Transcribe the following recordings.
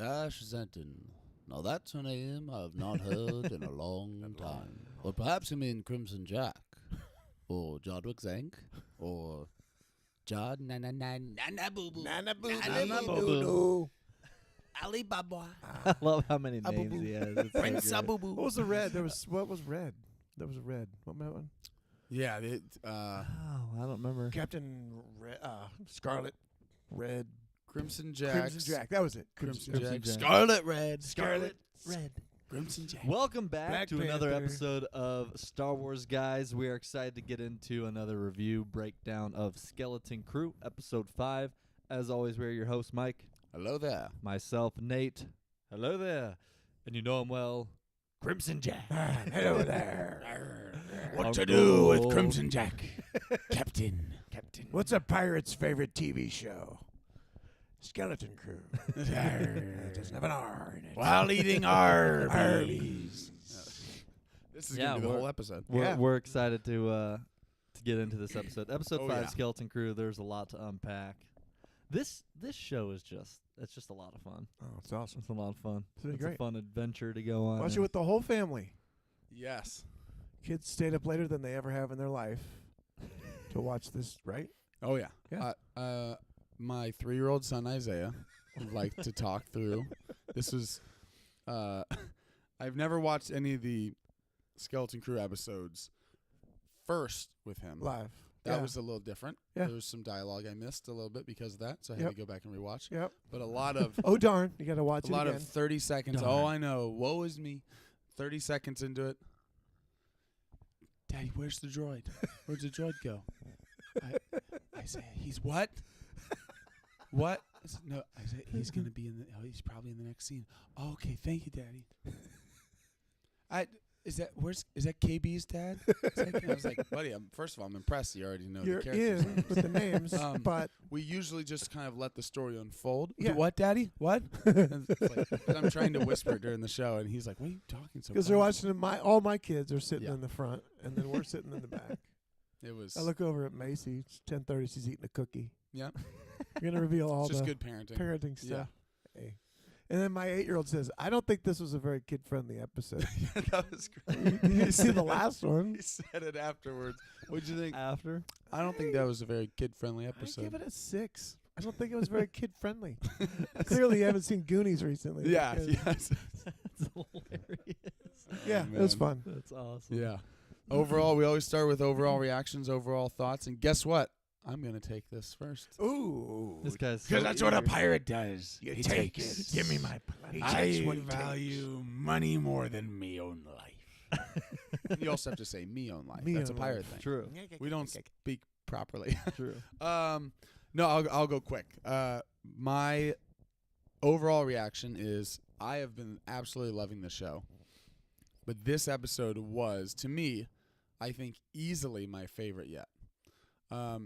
Ash Zenton. Now that's a name I've not heard in a long time. Or perhaps you mean Crimson Jack, or Jodwick Zank, or Jod Na Nawood. Nana-boo-boo. Alibaba. I love how many names he has. It's Prince so great. Abubu. What was the red? What was red? There was a red. What was that one? Yeah, Oh, I don't remember. Captain Scarlet Red. Crimson Jack. Crimson Jack. That was it. Crimson Crimson Jack. Jack. Scarlet Red. Scarlet Red. Crimson Jack. Welcome back Black to another Panther. episode of Star Wars Guys. We are excited to get into another review breakdown of Skeleton Crew, Episode 5. As always, we're your host, Mike. Hello there. Myself, Nate. Hello there. And you know him well, Crimson Jack. Hello there. What to Uncle. do with Crimson Jack? Captain. What's a pirate's favorite TV show? Skeleton Crew. It doesn't have an R in it. While eating Arby's. This is Yeah, going to be the we're- whole episode. We're excited to get into this episode. Episode Oh, 5, yeah. Skeleton Crew. There's a lot to unpack. This show is just a lot of fun. Oh, it's awesome. It's a lot of fun. It's really It's great. a fun adventure to go on. Watch it and- with the whole family. Yes. Kids stayed up later than they ever have in their life to watch this, right? Oh, yeah. Yeah. My 3-year-old son, Isaiah, would like to talk through. This was... I've never watched any of the Skeleton Crew episodes first with him. Live. That Yeah. was a little different. Yeah. There was some dialogue I missed a little bit because of that, so I had Yep. to go back and rewatch. Yep. But a lot of... Oh, darn. You got to watch a it lot again. of 30 seconds. Darn. Oh, I know. Woe is me. 30 seconds into it. Daddy, where's the droid? Where'd the droid go? I say, he's what? What? I said, no, I said, he's going to be in the, he's probably in the next scene. Oh, okay, thank you, Daddy. Is that KB's dad? I was like, buddy, first of all, I'm impressed you already know You're the characters. in with the names, but We usually just kind of let the story unfold. Yeah. What, Daddy? What? And it's like, 'cause I'm trying to whisper during the show, and he's like, "What are you talking so?" because they're quiet?" watching all my kids are sitting Yeah. in the front, and then we're sitting in the back. It was. I look over at Macy. It's 10:30. She's eating a cookie. Yeah, You're gonna reveal all it's just the good parenting. parenting Yeah. stuff. Hey. And then my 8-year-old says, "I don't think this was a very kid-friendly episode." That was great. Did you see the last one? He said it afterwards. What'd you think? After? I don't think that was a very kid-friendly I episode. give it a 6. I don't think it was very kid-friendly. Clearly, you haven't seen Goonies recently. Yeah. because- Yes. That's hilarious. Yeah, Oh, it was man. fun. That's awesome. Yeah. Overall, we always start with overall reactions, overall thoughts, and guess what? I'm gonna take this first. Ooh. This guy's Because so that's what a eager. pirate does. You He take takes. it. Give me my bloody I takes what he value money more than me own life. You also have to say me own life. Me That's a own pirate life. thing. True. We don't speak properly. True. No, I'll go quick. My overall reaction is I have been absolutely loving the show, but this episode was, to me, I think easily my favorite yet.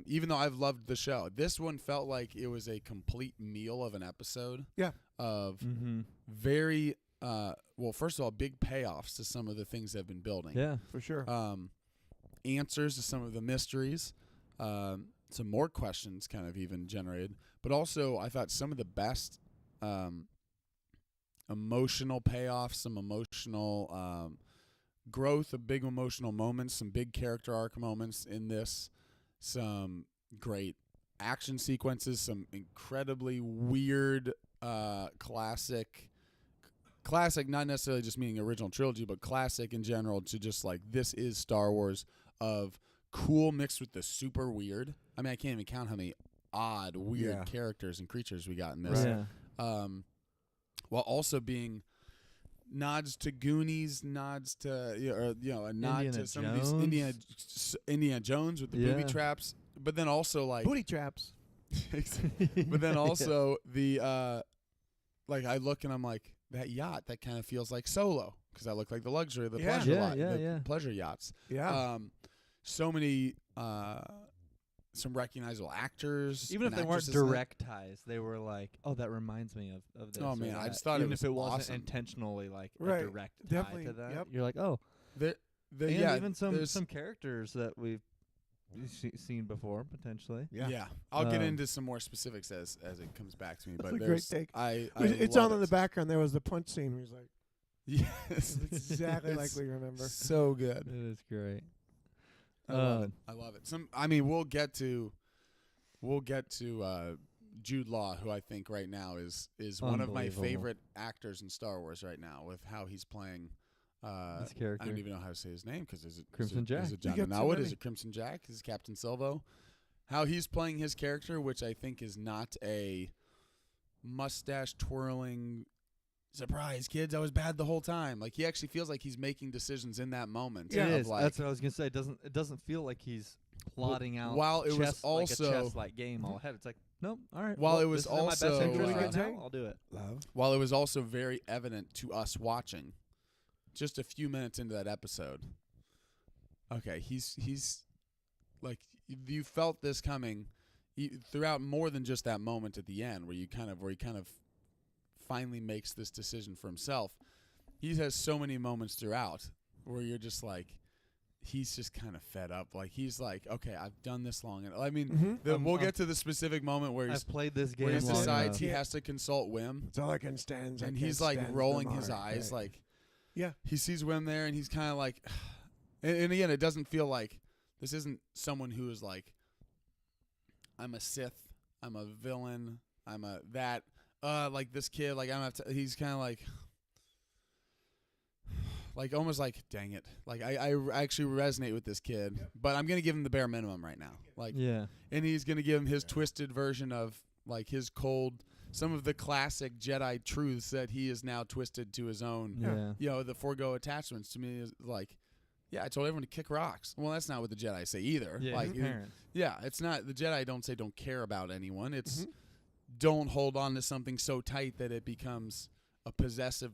Even though I've loved the show, this one felt like it was a complete meal of an episode. Yeah. Of Mm-hmm. very well, first of all, big payoffs to some of the things they've been building. Yeah. For sure. Answers to some of the mysteries. Some more questions kind of even generated. But also, I thought some of the best emotional payoffs, some emotional growth, of big emotional moments, some big character arc moments in this, some great action sequences, some incredibly weird classic, not necessarily just meaning original trilogy, but classic in general, to just like, this is Star Wars of cool mixed with the super weird. I mean, I can't even count how many odd, weird Yeah. characters and creatures we got in this. Yeah. While also being nods to Goonies, nods to a nod Indiana to some of Jones. these Indiana Jones with the booby Yeah. traps, but then also like Booty traps. but then also the like I look and I'm like, that yacht that kind of feels like Solo, because I look like the luxury of the Yeah. pleasure Yeah, yacht, yeah, the yeah. pleasure yachts. Yeah. So many some recognizable actors, Even if and they weren't actresses in it. direct ties, they were like, "Oh, that reminds me of this." Oh, or man, I that. just thought it even was if it wasn't awesome. intentionally like Right. a direct tie Definitely. to that. Yep. You're like, "Oh." The And yeah, even there's some characters that we've seen before potentially. Yeah. I'll get into some more specifics as it comes back to me. That's But a great take. It's love on in the it. background. There was the punch scene where he's like, Yes, it's exactly like It's we remember. so good. It is great. I love it. I love it. We'll get to Jude Law, who I think right now is one of my Unbelievable. favorite actors in Star Wars right now, with how he's playing. This character. I don't even know how to say his name because Crimson Jack. Is it You Jod get Na so Nawood? many. Is it Crimson Jack? Is it Captain Silvo? How he's playing his character, which I think is not a mustache twirling. Surprise, kids! I was bad the whole time. Like, he actually feels like he's making decisions in that moment. It of is. like, That's what I was gonna say. It doesn't feel like he's plotting out. while it was chess, like a also- chess-like game all ahead. It's like, nope. All right. While well, it was this is in my best also, interest right uh, now, I'll do it. Love. while it was also very evident to us watching, just a few minutes into that episode. Okay, he's like, you felt this coming throughout more than just that moment at the end where he kind of finally makes this decision for himself. He has so many moments throughout where you're just like, he's just kind of fed up. Like, he's like, okay, I've done this long. And I mean, we'll get to the specific moment where I've played this game he long decides enough. he has to consult Wim, It's all I can stand. and he's like rolling his eyes, like, yeah. he sees Wim there, and he's kind of like, and again, it doesn't feel like this isn't someone who is like, I'm a Sith, I'm a villain, I'm a that, like this kid, like I'm. He's kind of like almost like, dang it, like I actually resonate with this kid, but I'm gonna give him the bare minimum right now, like, Yeah. and he's gonna give him his twisted version of like his cold, some of the classic Jedi truths that he is now twisted to his own. Yeah. You know, the forego attachments to me is like, yeah, I told everyone to kick rocks. Well, that's not what the Jedi say either. Yeah. Like, his parents. yeah, it's not, the Jedi don't say don't care about anyone. It's Mhm. don't hold on to something so tight that it becomes a possessive.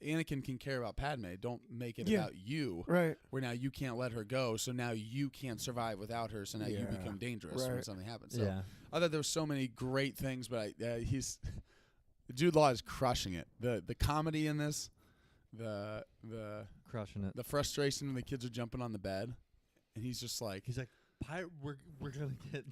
Anakin can care about Padme. Don't make it about you, Right. where now you can't let her go, so now you can't survive without her, so now you Yeah. become dangerous when Right. something happens. So Yeah. I thought there were so many great things, but he's Jude Law is crushing it. The comedy in this, the Crushing it. frustration when the kids are jumping on the bed, and he's just like, He's like, we're gonna get.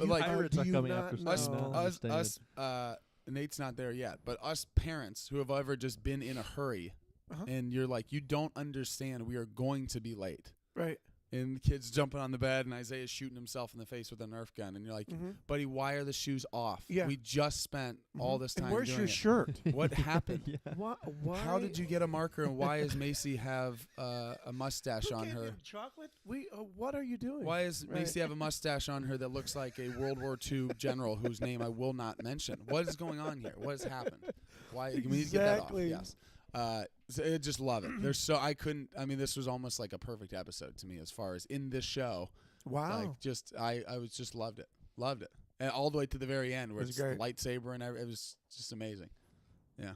like, pirates are do you coming not after know- us, something. Nate's not there yet, but us parents who have ever just been in a hurry, Uh-huh. and you're like, you don't understand, we are going to be late. Right. And the kid's jumping on the bed, and Isaiah's shooting himself in the face with a Nerf gun, and you're like, Mhm. buddy, why are the shoes off? Yeah. We just spent all this time And where's doing your it. shirt? What happened? Yeah. Why? How did you get a marker, and why does Macy have a mustache Who on gave her? him chocolate? What are you doing? Why does Right. Macy have a mustache on her that looks like a World War II general whose name I will not mention? What is going on here? What has happened? Why? We need to get that off. Exactly. Yes. So I just love it. This was almost like a perfect episode to me as far as in this show. Wow. Like, just I was just loved it, and all the way to the very end where It was it's the great. lightsaber and it was just amazing. Yeah.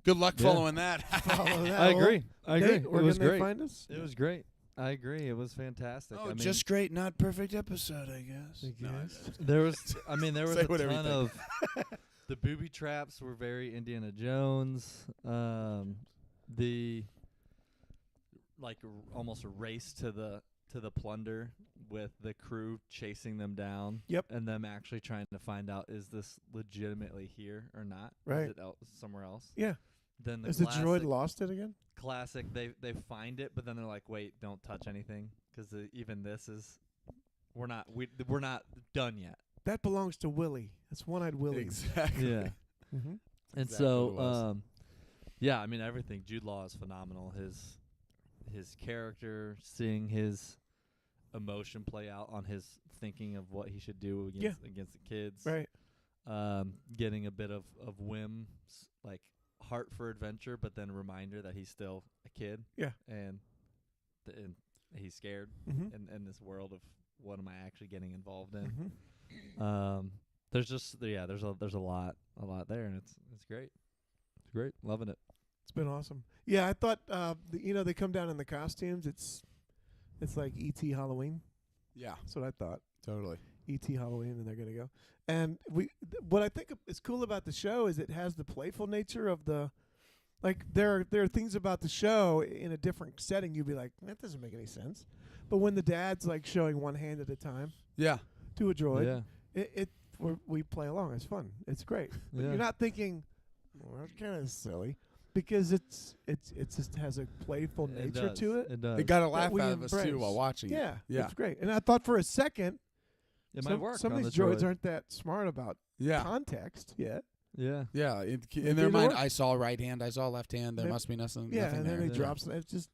Good luck Yeah. following that. Follow that. I Well, agree. I agree. Nate, where It was can they great. find us? It was great. I agree. It was fantastic. I mean, great, not perfect episode, I guess. I guess. there was. I mean, there was Say a whatever you ton of. The booby traps were very Indiana Jones. The almost a race to the plunder with the crew chasing them down. Yep. And them actually trying to find out, is this legitimately here or not? Right. Is it somewhere else? Yeah. Then the Has the droid classic- lost it again? classic. They find it, but then they're like, wait, don't touch anything, because even this is we're not done yet. That belongs to Willie. That's One-Eyed Willie. Exactly. Yeah. Mm-hmm. And Exactly so, what it was. yeah, I mean, everything. Jude Law is phenomenal. His character, seeing his emotion play out on his thinking of what he should do against the kids. Right. Getting a bit of Wim's like heart for adventure, but then reminder that he's still a kid. Yeah. And he's scared Mm-hmm. in this world of what am I actually getting involved in. Mm-hmm. There's a lot there, and it's great. It's great. Loving it. It's been awesome. Yeah, I thought they come down in the costumes. It's like E.T. Halloween. Yeah, That's what I thought. totally. E.T. Halloween, and they're gonna go. And what I think is cool about the show is it has the playful nature of the, like there are things about the show in a different setting you'd be like, that doesn't make any sense, But when the dad's like showing one hand at a time Yeah. to a droid, Yeah. we play along. It's fun. It's great. But Yeah. you're not thinking, well, that's kind of silly, because it just has a playful nature to it. It does. It got a laugh we out of us too embrace. while watching it. Yeah, it's great. And I thought for a second, It might work. some on of these the droids droid. aren't that smart about Yeah. context yet. Yeah. Yeah. Maybe In their it'll mind, work. I saw right hand, I saw left hand. There Maybe- must be nothing. Yeah, nothing and then there. he drops. It's just,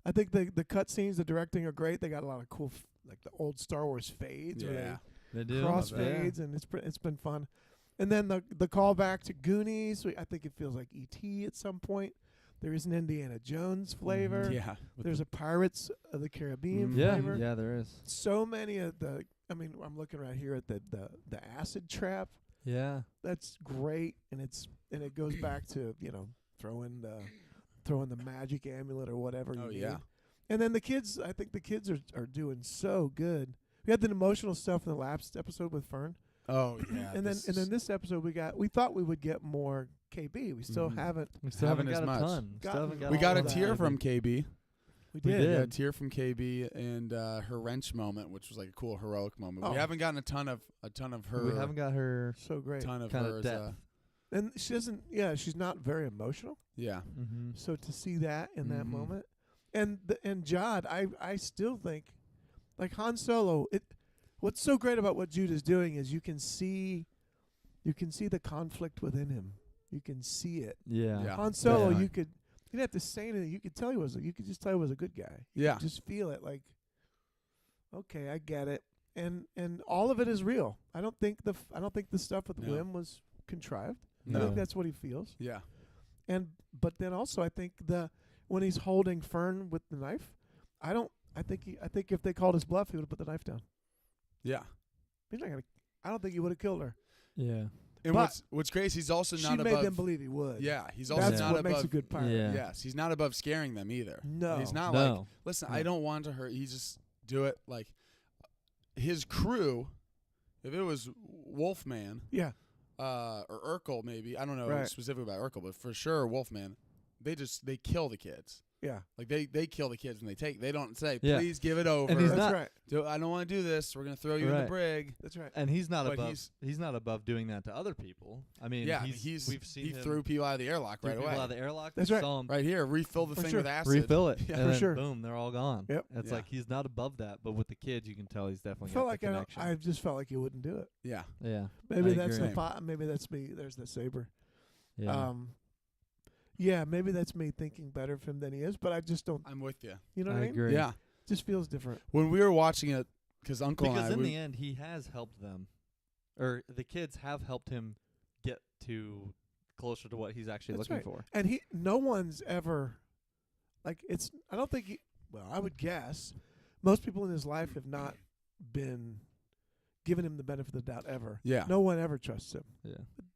I think the cut scenes, the directing are great. They got a lot of cool, like the old Star Wars fades. where Yeah. They they do. cross Love that. fades, and it's been fun. And then the callback to Goonies. I think it feels like E.T. at some point. There is an Indiana Jones flavor. Yeah. With There's a Pirates of the Caribbean Mhm. Yeah. flavor. Yeah, there is. So many of the. I mean, I'm looking right here at the acid trap. Yeah. That's great, and it goes back to throwing the magic amulet or whatever. Oh, you yeah. need. And then the kids, I think the kids are doing so good. We had the emotional stuff in the last episode with Fern, Oh yeah. and then this episode we thought we would get more KB. We still Mhm. haven't. We still Haven't haven't got as a much. ton. Still Gotten- haven't got we all got a of that. tear from KB. We We did. did. Yeah, a tear from KB and her wrench moment, which was like a cool heroic moment. Oh. We haven't gotten a ton of her. We haven't got her. So great. ton of kinda hers. depth. And she doesn't. Yeah, she's not very emotional. Yeah. Mm-hmm. So to see that in that Mhm. moment, and Jod, I still think, like Han Solo, what's so great about what Jude is doing is you can see the conflict within him. You can see it. Yeah. Yeah. Han Solo, definitely. you didn't have to say anything. You could tell you could just tell he was a good guy. You Yeah. could just feel it. Like, okay, I get it, and all of it is real. I don't think the stuff with No. Wim was contrived. I No. think that's what he feels. Yeah. But then also I think when he's holding Fern with the knife, I think if they called his bluff, he would have put the knife down. Yeah. He's not gonna. I don't think he would have killed her. Yeah. And But what's great is he's also She not made above. them believe he would. Yeah, he's also That's not what above. makes a good pirate. Yeah. Yes, he's not above scaring them either. No. He's not No. like, listen, No. I don't want to hurt. He just do it like his crew. If it was Wolfman, Yeah. or Urkel, maybe I don't know Right. specifically about Urkel, but for sure Wolfman, they kill the kids. Yeah. Like they kill the kids when they don't say, Yeah. please give it over. And he's That's not- right. I don't want to do this. We're gonna throw you in Right. the brig. That's right. And he's not But above. he's- He's not above doing that to other people. I mean, Yeah, we've seen he him threw people out of the airlock threw right people away. out of the airlock. That's we right. Saw him Right here, refill the For thing sure. with acid. refill it, Yeah. and For then sure. boom, they're all gone. Yep. It's Yeah. like he's not above that, but with the kids, you can tell he's definitely Felt got like the connection. I just felt like he wouldn't do it. Yeah. Yeah, Maybe I that's agree. maybe that's me. There's the saber. yeah. Yeah, maybe that's me thinking better of him than he is, but I just don't. I'm with you. You know what I I mean? agree. Yeah. Just feels different. When we were watching it, because Uncle Because and I, in the end, he has helped them, or the kids have helped him get to closer to what he's actually That's looking right. for. And no one's ever, like, I don't think I would guess most people in his life have not been given him the benefit of the doubt ever. yeah. No one ever trusts him, Yeah,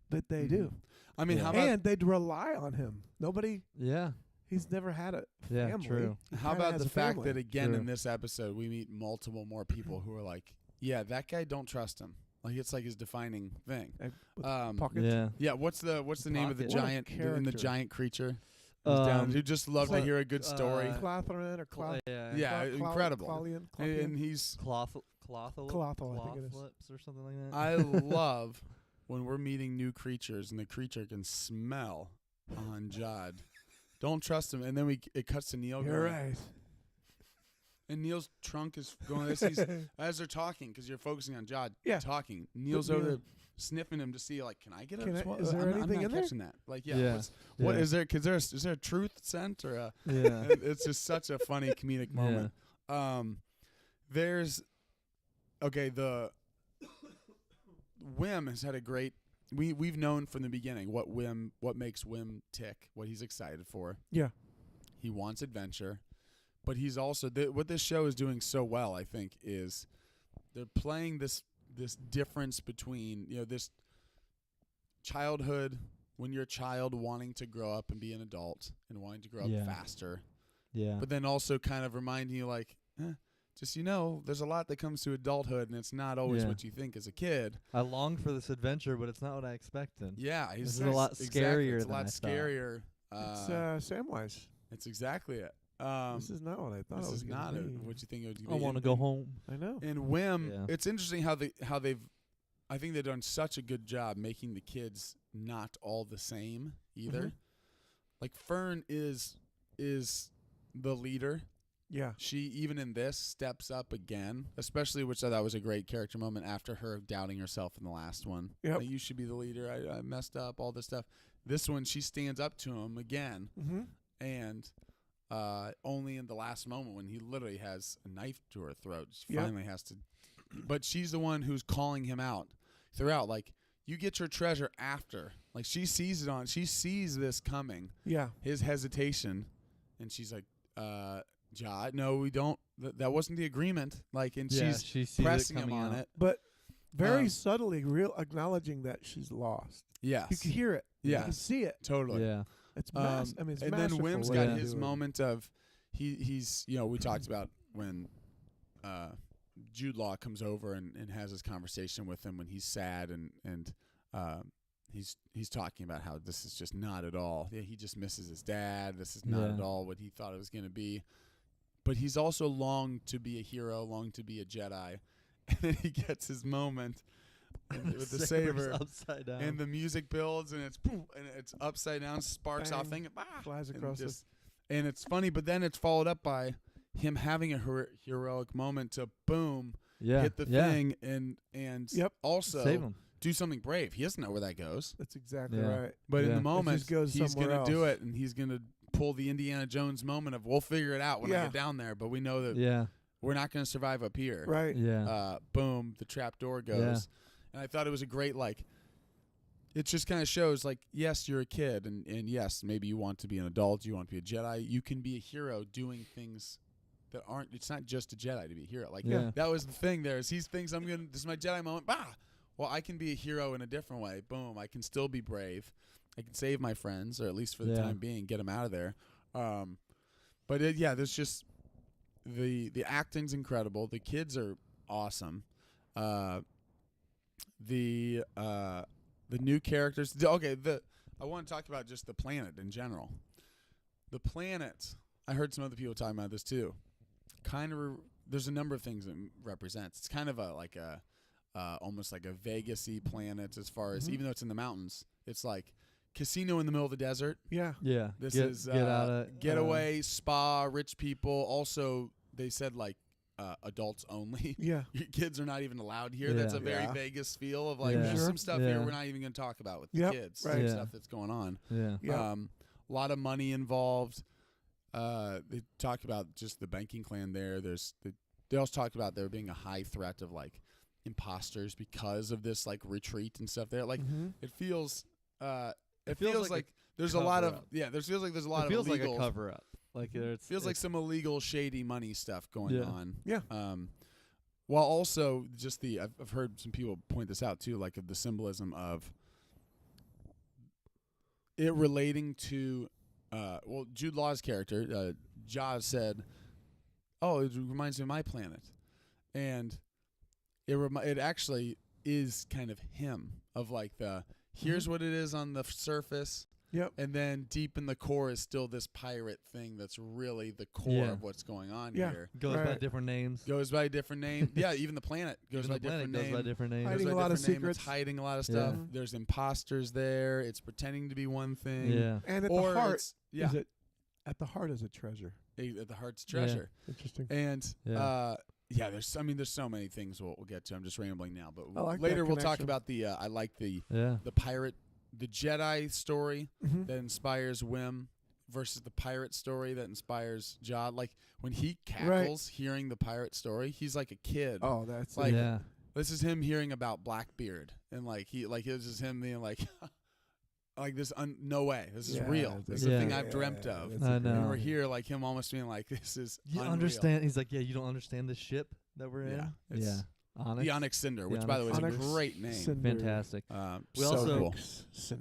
but they do. I mean, Yeah. how about And they'd rely on him. Nobody, yeah, he's never had a yeah. family. True. He how kinda about has the a fact family. that again True. in this episode we meet multiple more people who are like, yeah, that guy, don't trust him. Like it's like his defining thing. Like, with Yeah. pockets. Yeah. What's the name of the Pocket. What a giant the character. giant creature? Who's down, who just loved to Cla- hear a good story. Clotharin or Yeah. Yeah, incredible. Claudian, And he's Clothal, Clothal, I think it is. lips or something like that. I love when we're meeting new creatures and the creature can smell on Jod. Don't trust him. And then it cuts to Neil. You're going, right. And Neil's trunk is going this. As they're talking, because you're focusing on Jod Yeah. talking. Neil's Neil- over there sniffing him to see, like, can I get Can a I- swallow? is there I'm anything not in there? catching that. Like, yeah. Yeah. What Yeah. is there? Cause is there a truth scent or a? Yeah. It's just such a funny comedic moment. There's, okay, the Wim has had a great. We've known from the beginning what makes Wim tick, what he's excited for. Yeah. He wants adventure, but he's also what this show is doing so well, I think, is they're playing this difference between, this childhood, when you're a child wanting to grow up and be an adult and wanting to grow up Yeah. faster, Yeah. but then also kind of reminding you, like, just there's a lot that comes to adulthood, and it's not always Yeah. what you think as a kid. I longed for this adventure, but it's not what I expected. Yeah, This is a lot exactly. scarier It's a than lot I thought. scarier. It's Samwise. It's exactly it. This is not what I thought. This it was is gonna not be. what you think it would be. I want to go home. I know. And Wim, Yeah. it's interesting how they've. I think they've done such a good job making the kids not all the same either. Mhm. Like Fern is the leader. Yeah. She, even in this, steps up again, especially, which I thought was a great character moment after her doubting herself in the last one. Yep. Like, you should be the leader. I messed up, all this stuff. This one, she stands up to him again, Mm-hmm. and only in the last moment when he literally has a knife to her throat, she Yep. finally has to. But she's the one who's calling him out throughout. Like, you get your treasure after. Like, she sees this coming, Yeah. his hesitation, and she's like, Jod, no, we don't. That wasn't the agreement. Like, and Yeah, she's she sees pressing it him coming on out. it. But very Um, subtly acknowledging that she's lost. Yes. You can hear it. You Yes. can see it. Totally. Yeah. It's Um, I mean, it's and then masterful Wim's what got they're his doing. moment of he's we talked about when Jude Law comes over and has his conversation with him when he's sad and he's talking about how this is just not at all. Yeah, he just misses his dad. This is not Yeah. at all what he thought it was going to be. But he's also longed to be a hero, longed to be a Jedi, and then he gets his moment with the saber. upside down. And the music builds, and it's boom, and it's upside down, sparks off Bang. thing, Flies and across the and it's funny, but then it's followed up by him having a heroic moment to boom, yeah. hit the yeah. thing, and Yep. also Save him. do something brave. He doesn't know where that goes, That's exactly Yeah. right. but in Yeah. the It moment, just goes he's somewhere gonna do else. it, and he's gonna pull the Indiana Jones moment of we'll figure it out when I Yeah. get down there, but we know that Yeah. we're not gonna survive up here. Right. Yeah. Boom, the trap door goes. And I thought it was a great, like, it just kind of shows, like, yes, you're a kid, and yes, maybe you want to be an adult, you want to be a Jedi. You can be a hero doing things that aren't, it's not just a Jedi to be a hero. Like, Yeah. that was the thing there, is he thinks this is my Jedi moment. Bah! Well, I can be a hero in a different way. Boom, I can still be brave. I can save my friends, or at least for the Yeah. time being, get them out of there. But, there's just, the acting's incredible. The kids are awesome. The new characters. I want to talk about just the planet in general. The planet. I heard some other people talking about this too. There's a number of things it represents. It's kind of almost like a Vegas-y planet as far as, Mhm. even though it's in the mountains, it's like casino in the middle of the desert. Yeah. Yeah. This get, is get out of getaway, spa, rich people. Also, they said like adults only. Yeah. Your kids are not even allowed here. That's Yeah. a very Yeah. Vegas feel of like Yeah. there's Sure. some stuff here Yeah. we're not even going to talk about with Yep. the kids. Right. Some Yeah. stuff that's going on. Yeah. Yeah. A lot of money involved. They talk about just the banking clan there. They also talked about there being a high threat of like imposters because of this like retreat and stuff there. Like Mhm. it feels It feels like a there's a lot of cover-up. there feels like there's a lot It feels of like illegal a cover up. Like it's feels like some illegal shady money stuff going Yeah. on. Yeah. While also just I've heard some people point this out too, like of the symbolism of it relating to Jude Law's character, Jaws said, "Oh, it reminds me of my planet," and it actually is kind of him of like here's what it is on the surface. Yep. And then deep in the core is still this pirate thing that's really the core Yeah. of what's going on Yeah. here. goes by Right. different names. Goes by a different name. Yeah, even the planet goes Even by the planet different goes name. by different names. Hiding Goes a by lot of different name. It's secrets. hiding a lot of Yeah. stuff. There's imposters there. It's pretending to be one thing. Yeah. And at Or the heart it's, yeah, is it at the heart is a treasure. at the heart's treasure. Interesting. And Yeah. there's so many things we'll get to. I'm just rambling now, but I like that later we'll talk connection. about the I like the Yeah. pirate, the Jedi story Mhm. that inspires Wim versus the pirate story that inspires Jod. Like when he cackles hearing the pirate story, he's like a kid. Oh, that's Like- yeah. This is him hearing about Blackbeard, and this is him being like, like this. No way, this is Yeah, real. This is yeah. the thing I've dreamt of. that's I a great- know. And we're here, like him almost being like, this is You unreal. understand? He's like, yeah, you don't understand the ship that we're Yeah, in? it's Yeah. Onyx. The Onyx Cinder, which The by the way is Onyx a great name. Cinder. Fantastic. We so also- cool.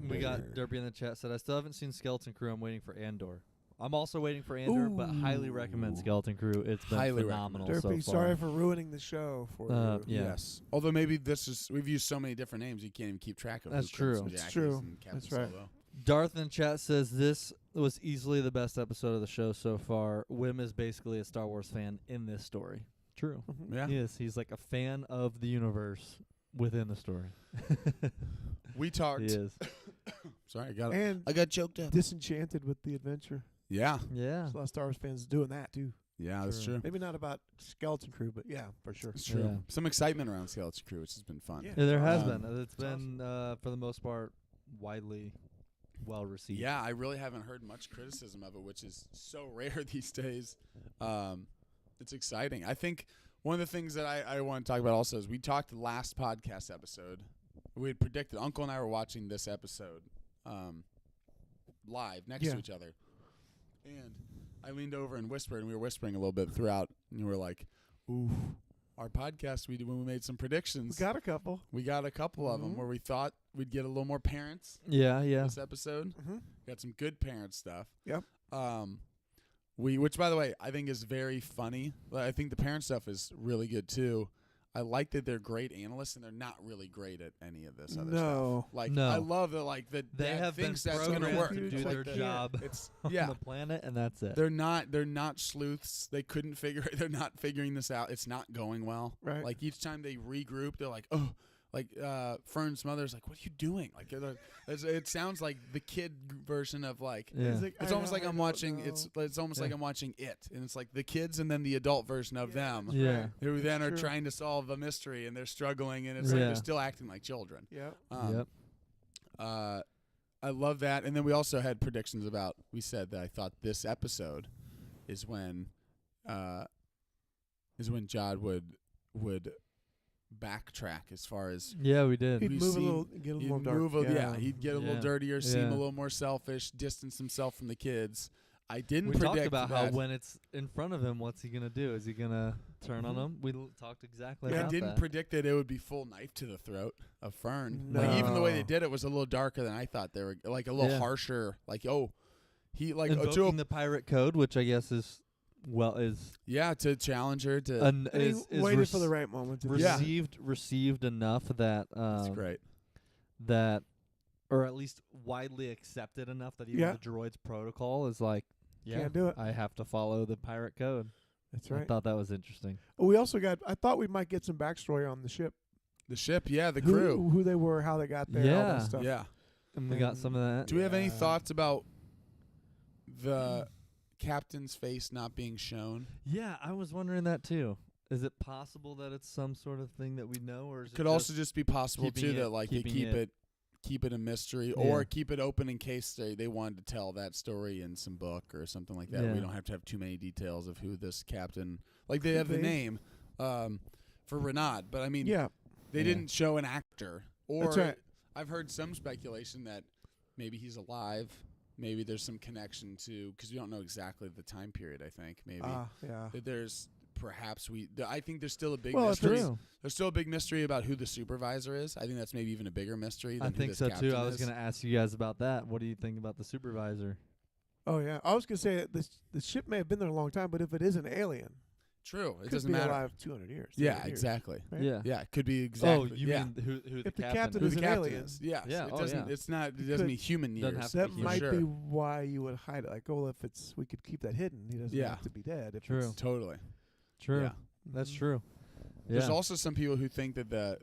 We got Derpy in the chat said, I still haven't seen Skeleton Crew. I'm waiting for Andor. I'm also waiting for Andor, but highly recommend Ooh. Skeleton Crew. It's been Highly phenomenal Derpy, so far. sorry for ruining the show for you. Yeah. Yes. Although maybe we've used so many different names you can't even keep track of. That's who Prince true. and It's Jack true. is and Captain That's right. Solo. Darth in chat says this was easily the best episode of the show so far. Wim is basically a Star Wars fan in this story. True. Mhm. Yeah. He is. He's like a fan of the universe within the story. We talked. He is. Sorry, And I got choked up. disenchanted with the adventure. Yeah. Yeah. There's a lot of Star Wars fans doing that too. Yeah, that's True. true. Maybe not about Skeleton Crew, but yeah, for sure. It's true. Yeah. Some excitement around Skeleton Crew, which has been fun. Yeah. Yeah, there has Um, been. It's it's been, for the most part, widely well received. Yeah, I really haven't heard much criticism of it, which is so rare these days. It's exciting. I think one of the things that I want to talk about also is we talked last podcast episode. We had predicted, Uncle and I were watching this episode live next to each other. And I leaned over and whispered, and we were whispering a little bit throughout, and we were like, ooh, our podcast, when we made some predictions. We got a couple. We got a couple of them Mhm. where we thought we'd get a little more parents Yeah, yeah. this episode. Mm-hmm. Got some good parent stuff. Yep. Which by the way, I think is very funny. I think the parent stuff is really good too. I like that they're great analysts and they're not really great at any of this other No. stuff. Like No. I love that like that They dad have been thinks that's gonna programmed work. to do It's like their the- job It's on yeah. the planet, and that's it. They're not sleuths. They couldn't figure they're not figuring this out. It's not going well. Right. Like each time they regroup, they're like, "Oh, like Fern's mother's like, what are you doing?" Like it sounds like the kid version of like yeah. He's like, it's I almost know, like I I'm don't watching know. it's almost like Yeah. I'm watching It, and it's like the kids and then the adult version of them that's Yeah. right. who then That's are true. trying to solve a mystery and they're struggling and it's like Yeah. they're still acting like children. Yeah. Yep. I love that. And then we also had predictions about. We said that I thought this episode is when Jod would backtrack as far as Yeah, we did. He'd We've move a seen- little, get a little he'd more dark. move he'd get a little Yeah. dirtier, seem Yeah. a little more selfish, distance himself from the kids. I didn't We predict talked about that. how when it's in front of him, what's he gonna do? Is he gonna turn on Mhm. him? We talked exactly Yeah. I about didn't that. predict that it would be full knife to the throat of Fern. No. Like even the way they did it was a little darker than I thought they were. Like a little Yeah. harsher. Like he like Invoking the pirate code, which I guess is to challenge her to. an, And he is waited for the right moment to do Yeah. it. received enough that That's great. that, or at least widely accepted enough that even Yeah. the droid's protocol is like, yeah, Can't do it. I have to follow the pirate code. That's I right. thought that was interesting. We also got. I thought we might get some backstory on the ship. The ship, the Who- crew. who they were, how they got there, all Yeah. that stuff. Yeah. And we got some of that. Do we have any Yeah. thoughts about the captain's face not being shown? Yeah, I was wondering that too. Is it possible that it's some sort of thing that we know, or is Could it also just be possible keeping too it- that like they keeping keep it a mystery, Yeah. or keep it open in case they wanted to tell that story in some book or something like that. We Yeah. don't have to have too many details of who this captain. Like they Could have the be. name for Renaud, but I mean Yeah. they Yeah. didn't show an actor. Or That's right. I've heard some speculation that maybe he's alive. Maybe there's some connection to, because we don't know exactly the time period. I think maybe Yeah. that there's perhaps I think there's still a big Well, if mystery. True. There's still a big mystery about who the supervisor is. I think that's maybe even a bigger mystery than I who think this so captain too. I was is. going to ask you guys about that. What do you think about the supervisor? Oh yeah. I was gonna say that the ship may have been there a long time, but if it is an alien, True. It could doesn't be matter. alive 200 years. Yeah, 300 years, exactly. right? Yeah. Yeah, it could be exactly. Oh, you yeah. mean who the If the captain captain who is the an captain alien. is? Yes. Yeah, It oh, doesn't. yeah. It's not. It Could- doesn't mean human Doesn't years. have to That be human. might sure. be why you would hide it. Like, oh, if it's we could keep that hidden. He doesn't Yeah. have to be dead. If True. it's- Totally. True. Yeah. That's Mhm. true. There's Yeah. also some people who think that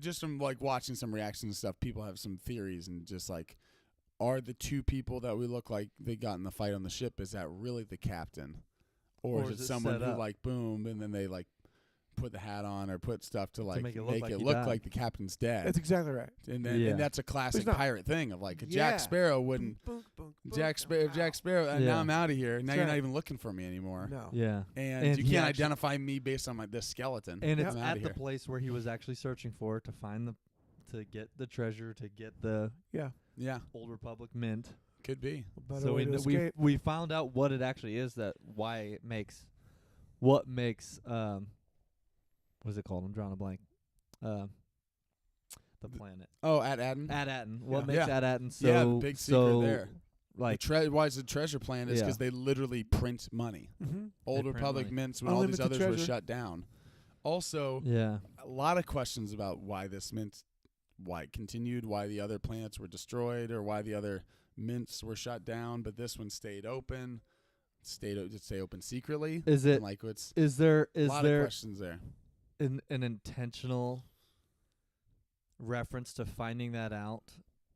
just from like watching some reactions and stuff, people have some theories and just like, are the two people that we look like they got in the fight on the ship, is that really the captain, or is it someone set who up? like boom and then they like put the hat on or put stuff to like make it make look like it he look died. like the captain's dead? That's exactly right. And then Yeah. and that's a classic not- pirate thing of like a Yeah. Jack Sparrow wouldn't. Boom, boom, boom, Jack boom, Sparrow, and Yeah. now I'm out of here. Now That's you're not right. even looking for me anymore. No. Yeah. And And you he can't actually- identify me based on this skeleton. And Yeah. it's I'm at outta the here. place where he was actually searching for to find to get the treasure, to get the Yeah. Yeah, Old Republic mint. could be. A better So way to we escape. we found out what it actually is, what makes what is it called? I'm drawing a blank. The planet. Oh, at Attin. At Attin. What Yeah. makes Yeah. At Attin so Yeah, the big secret so there. like Why is the treasure plan is Yeah. because they literally print money. Mm-hmm. Old print Republic money. mints when all these Unlimited others were treasure. shut down. Also, yeah. a lot of questions about why this mint, why it continued, why the other planets were destroyed, or why the other mints were shut down, but this one stayed open. Did it stay open secretly? Is it And, like it's is there a is lot there of questions there. an intentional reference to finding that out,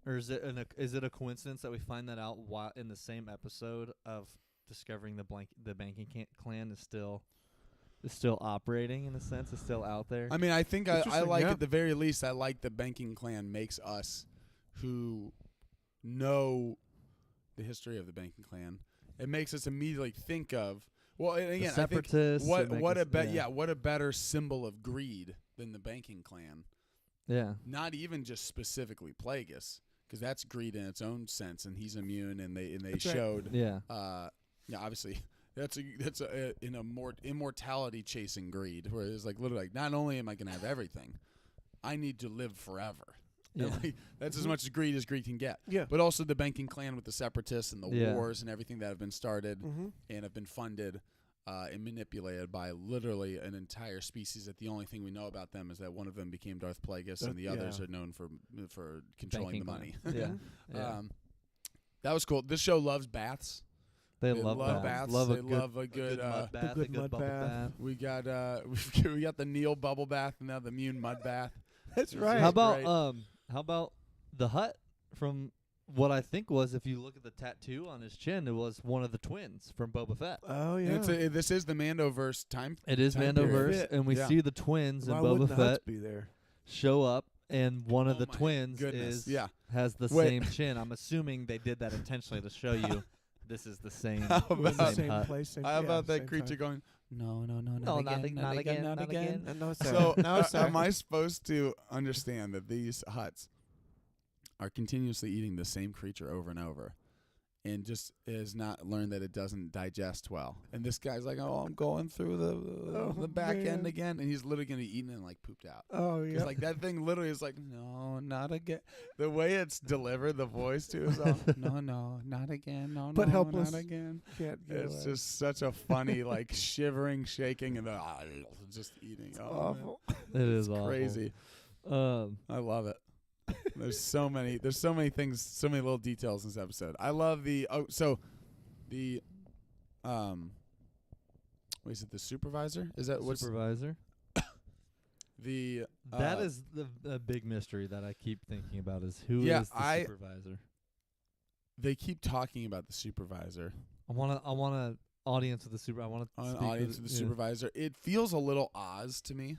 or is it a coincidence that we find that out while in the same episode of discovering the banking clan is still operating in a sense, is still out there? I mean, I think I Interesting, like yeah. at the very least, I like the banking clan makes us who know the history of the banking clan. It makes us immediately think of, well, and again, the I think separatists. what a better symbol of greed than the banking clan. Yeah. Not even just specifically Plagueis, because that's greed in its own sense, and he's immune, and they That's right. showed, Yeah. obviously that's immortality chasing greed, where it's like literally like, not only am I gonna have everything, I need to live forever. Yeah. And, like, that's as much greed as greed can get. Yeah. But also the banking clan with the separatists and the Yeah. wars and everything that have been started Mm-hmm. and have been funded and manipulated by literally an entire species that the only thing we know about them is that one of them became Darth Plagueis and the others are known for controlling Banking the money. clan. Yeah. Mm-hmm. Yeah. That was cool. This show loves baths. They They love love baths. baths. Love They a good, love a good mud bath, good a good mud bubble bath. bath. we got we got the Neil bubble bath and now the Mune mud bath. That's It's right. just How great. about the hut from what I think was, if you look at the tattoo on his chin, it was one of the twins from Boba Fett. Oh yeah. And this is the Mandoverse time. It is Time Mandoverse, period. and we Yeah. see the twins Why and wouldn't Boba the Hutts Fett be there? show up, and one of Oh the my twins goodness. is Yeah. has the Wait. same chin. I'm assuming they did that intentionally to show you this is the same. How We're in the about- same hut. place. Same, How about that same creature time. going, no, No, not again, not again. No, sir. So no, sir. am I supposed to understand that these huts are continuously eating the same creature over and over and just has not learned that it doesn't digest well? And this guy's like, oh, I'm going through the back end man. again. And he's literally going to be eaten and like pooped out. Oh yeah. Because like that thing literally is like, no, not again. The way it's delivered, the voice too is all, no, not again. No, But no, helpless. not again. Can't get It's away. just such a funny, like shivering, shaking, and then just eating. It's man. awful. It is It's awful. crazy. I love it. There's so many things, so many little details in this episode. I love the what is it, the supervisor? Is that what's Supervisor. the That is the big mystery that I keep thinking about, is who Yeah, is the supervisor. they keep talking about the supervisor. I want to audience with the super. I want to An audience of the supervisor. It feels a little Oz to me.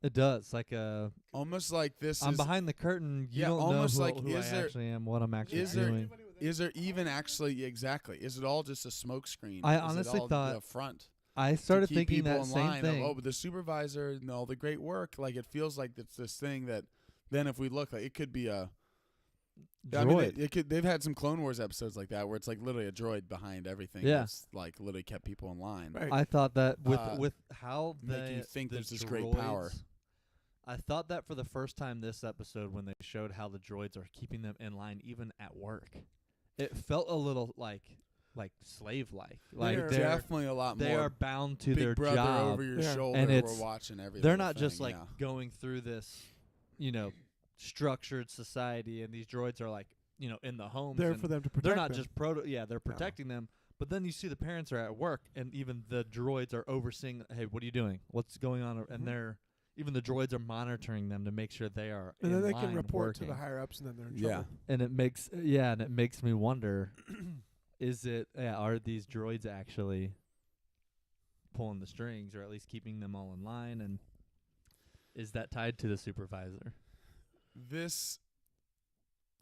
It does, like a. Almost like this I'm is behind the curtain. You Yeah, don't almost know like, who I is there- actually am, what I'm actually is there- doing. is there even actually exactly? Is it all just a smoke screen? I Is it honestly all thought- the front. I To started keep thinking people that in same line thing. Of, oh, but the supervisor and all the great work, like it feels like it's this thing that then if we look, like it could be a Droid. I mean, it could. They've had some Clone Wars episodes like that where it's like literally a droid behind everything. Yeah. That's like literally kept people in line. Right. I thought that Uh, with how making you think the there's this great power. droids- I thought that for the first time this episode when they showed how the droids are keeping them in line even at work. It felt a little like slave-like. Like They're they're Definitely a lot they more are bound to big their brother job. over your Yeah. shoulder. And We're it's- watching everything. They're not just like going through this, structured society, and these droids are like, in the homes. There and for them to protect they're not them. just they're protecting them. But then you see the parents are at work, and even the droids are overseeing. Hey, what are you doing? What's going on? Mhm. And even the droids are monitoring them to make sure they are. And in then they can line report to working. the higher ups, and then they're in Yeah. trouble. And it makes me wonder: are these droids actually pulling the strings, or at least keeping them all in line? And is that tied to the supervisor? This.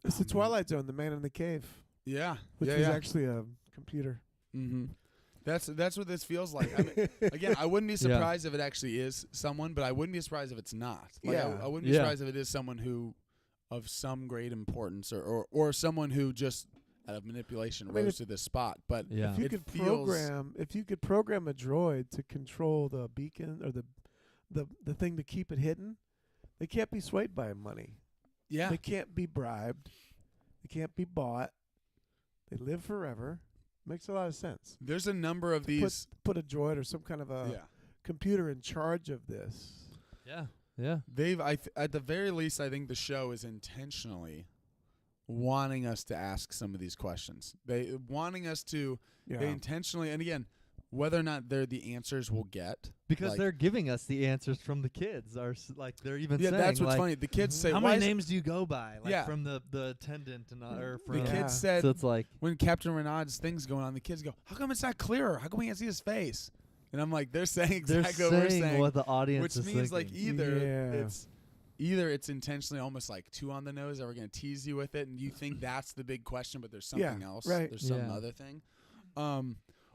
It's the Twilight Zone, the man in the cave, Yeah. which yeah, was yeah. actually a computer. Mm-hmm. That's what this feels like. I mean, again, I wouldn't be surprised if it actually is someone, but I wouldn't be surprised if it's not. Like, Yeah. I wouldn't be surprised if it is someone who, of some great importance, or someone who just out of manipulation rose to this spot. But Yeah. If you It could feels- program a droid to control the beacon or the thing to keep it hidden, they can't be swayed by money. yeah, They can't be bribed. They can't be bought. They live forever. Makes a lot of sense. there's a number of these. Put a droid or some kind of a Yeah, computer in charge of this. Yeah. they've. At the very least, I think the show is intentionally wanting us to ask some of these questions. They wanting us to they intentionally, and again, whether or not they're the answers we'll get. Because like, they're giving us the answers from the kids. Like they're even saying, that's what's like, funny. The kids say, how why many names do you go by? Like from the attendant and or the from kids said, so it's like when Captain Renaud's thing's going on, the kids go, how come it's not clearer? How come we can't see his face? And I'm like, they're saying exactly what we're saying. What the audience which is means thinking. like either it's intentionally almost like too on the nose, or we're going to tease you with it, and you think that's the big question, but there's something else. Right. There's some other thing.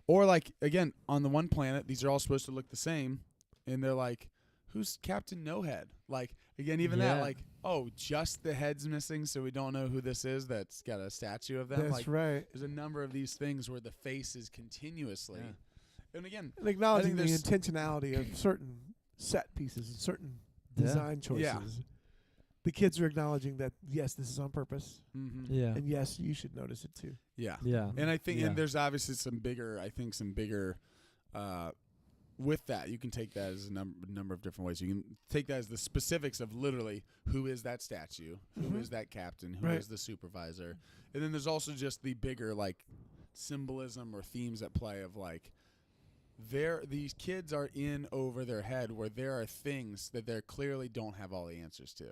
Or like, again, on the one planet, these are all supposed to look the same, and they're like, who's Captain No Head? Like, again, even that, like, oh, just the head's missing, so we don't know who this is that's got a statue of them. That's like, right. There's a number of these things where the face is continuously. And again, and acknowledging the intentionality of certain set pieces and certain design choices. Yeah. The kids are acknowledging that, yes, this is on purpose. Mm-hmm. Yeah. And yes, you should notice it too. Yeah. Yeah. And I think and there's obviously some bigger with that, you can take that as a number of different ways. You can take that as the specifics of literally who is that statue, who is that captain, who is the supervisor. And then there's also just the bigger like symbolism or themes at play of like these kids are in over their head where there are things that they clearly don't have all the answers to.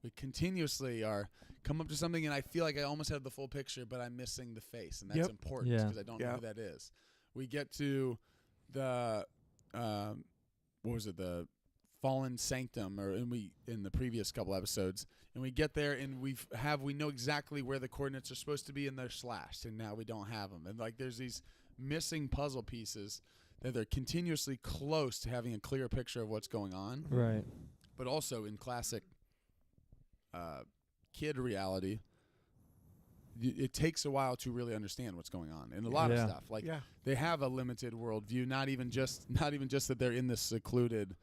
We continuously come up to something, and I feel like I almost have the full picture, but I'm missing the face, and that's important because I don't know who that is. We get to the what was it, the Fallen Sanctum, or in the previous couple episodes, and we get there and we know exactly where the coordinates are supposed to be, and they're slashed, and now we don't have them, and like there's these missing puzzle pieces that they're continuously close to having a clear picture of what's going on. Right. But also in classic kid reality, it takes a while to really understand what's going on in a lot of stuff. Like they have a limited worldview, not even just that they're in this secluded,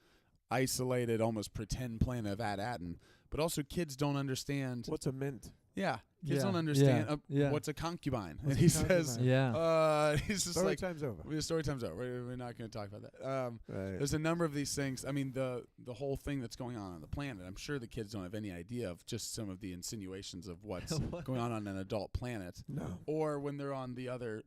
isolated, almost pretend planet of At Attin, but also kids don't understand what's a mint. Yeah, kids don't understand what's a concubine. And he says, he's just story time's over. Story time's over. We're not going to talk about that. There's a number of these things. I mean, the whole thing that's going on the planet, I'm sure the kids don't have any idea of just some of the insinuations of what's going on an adult planet. No. Or when they're on the other,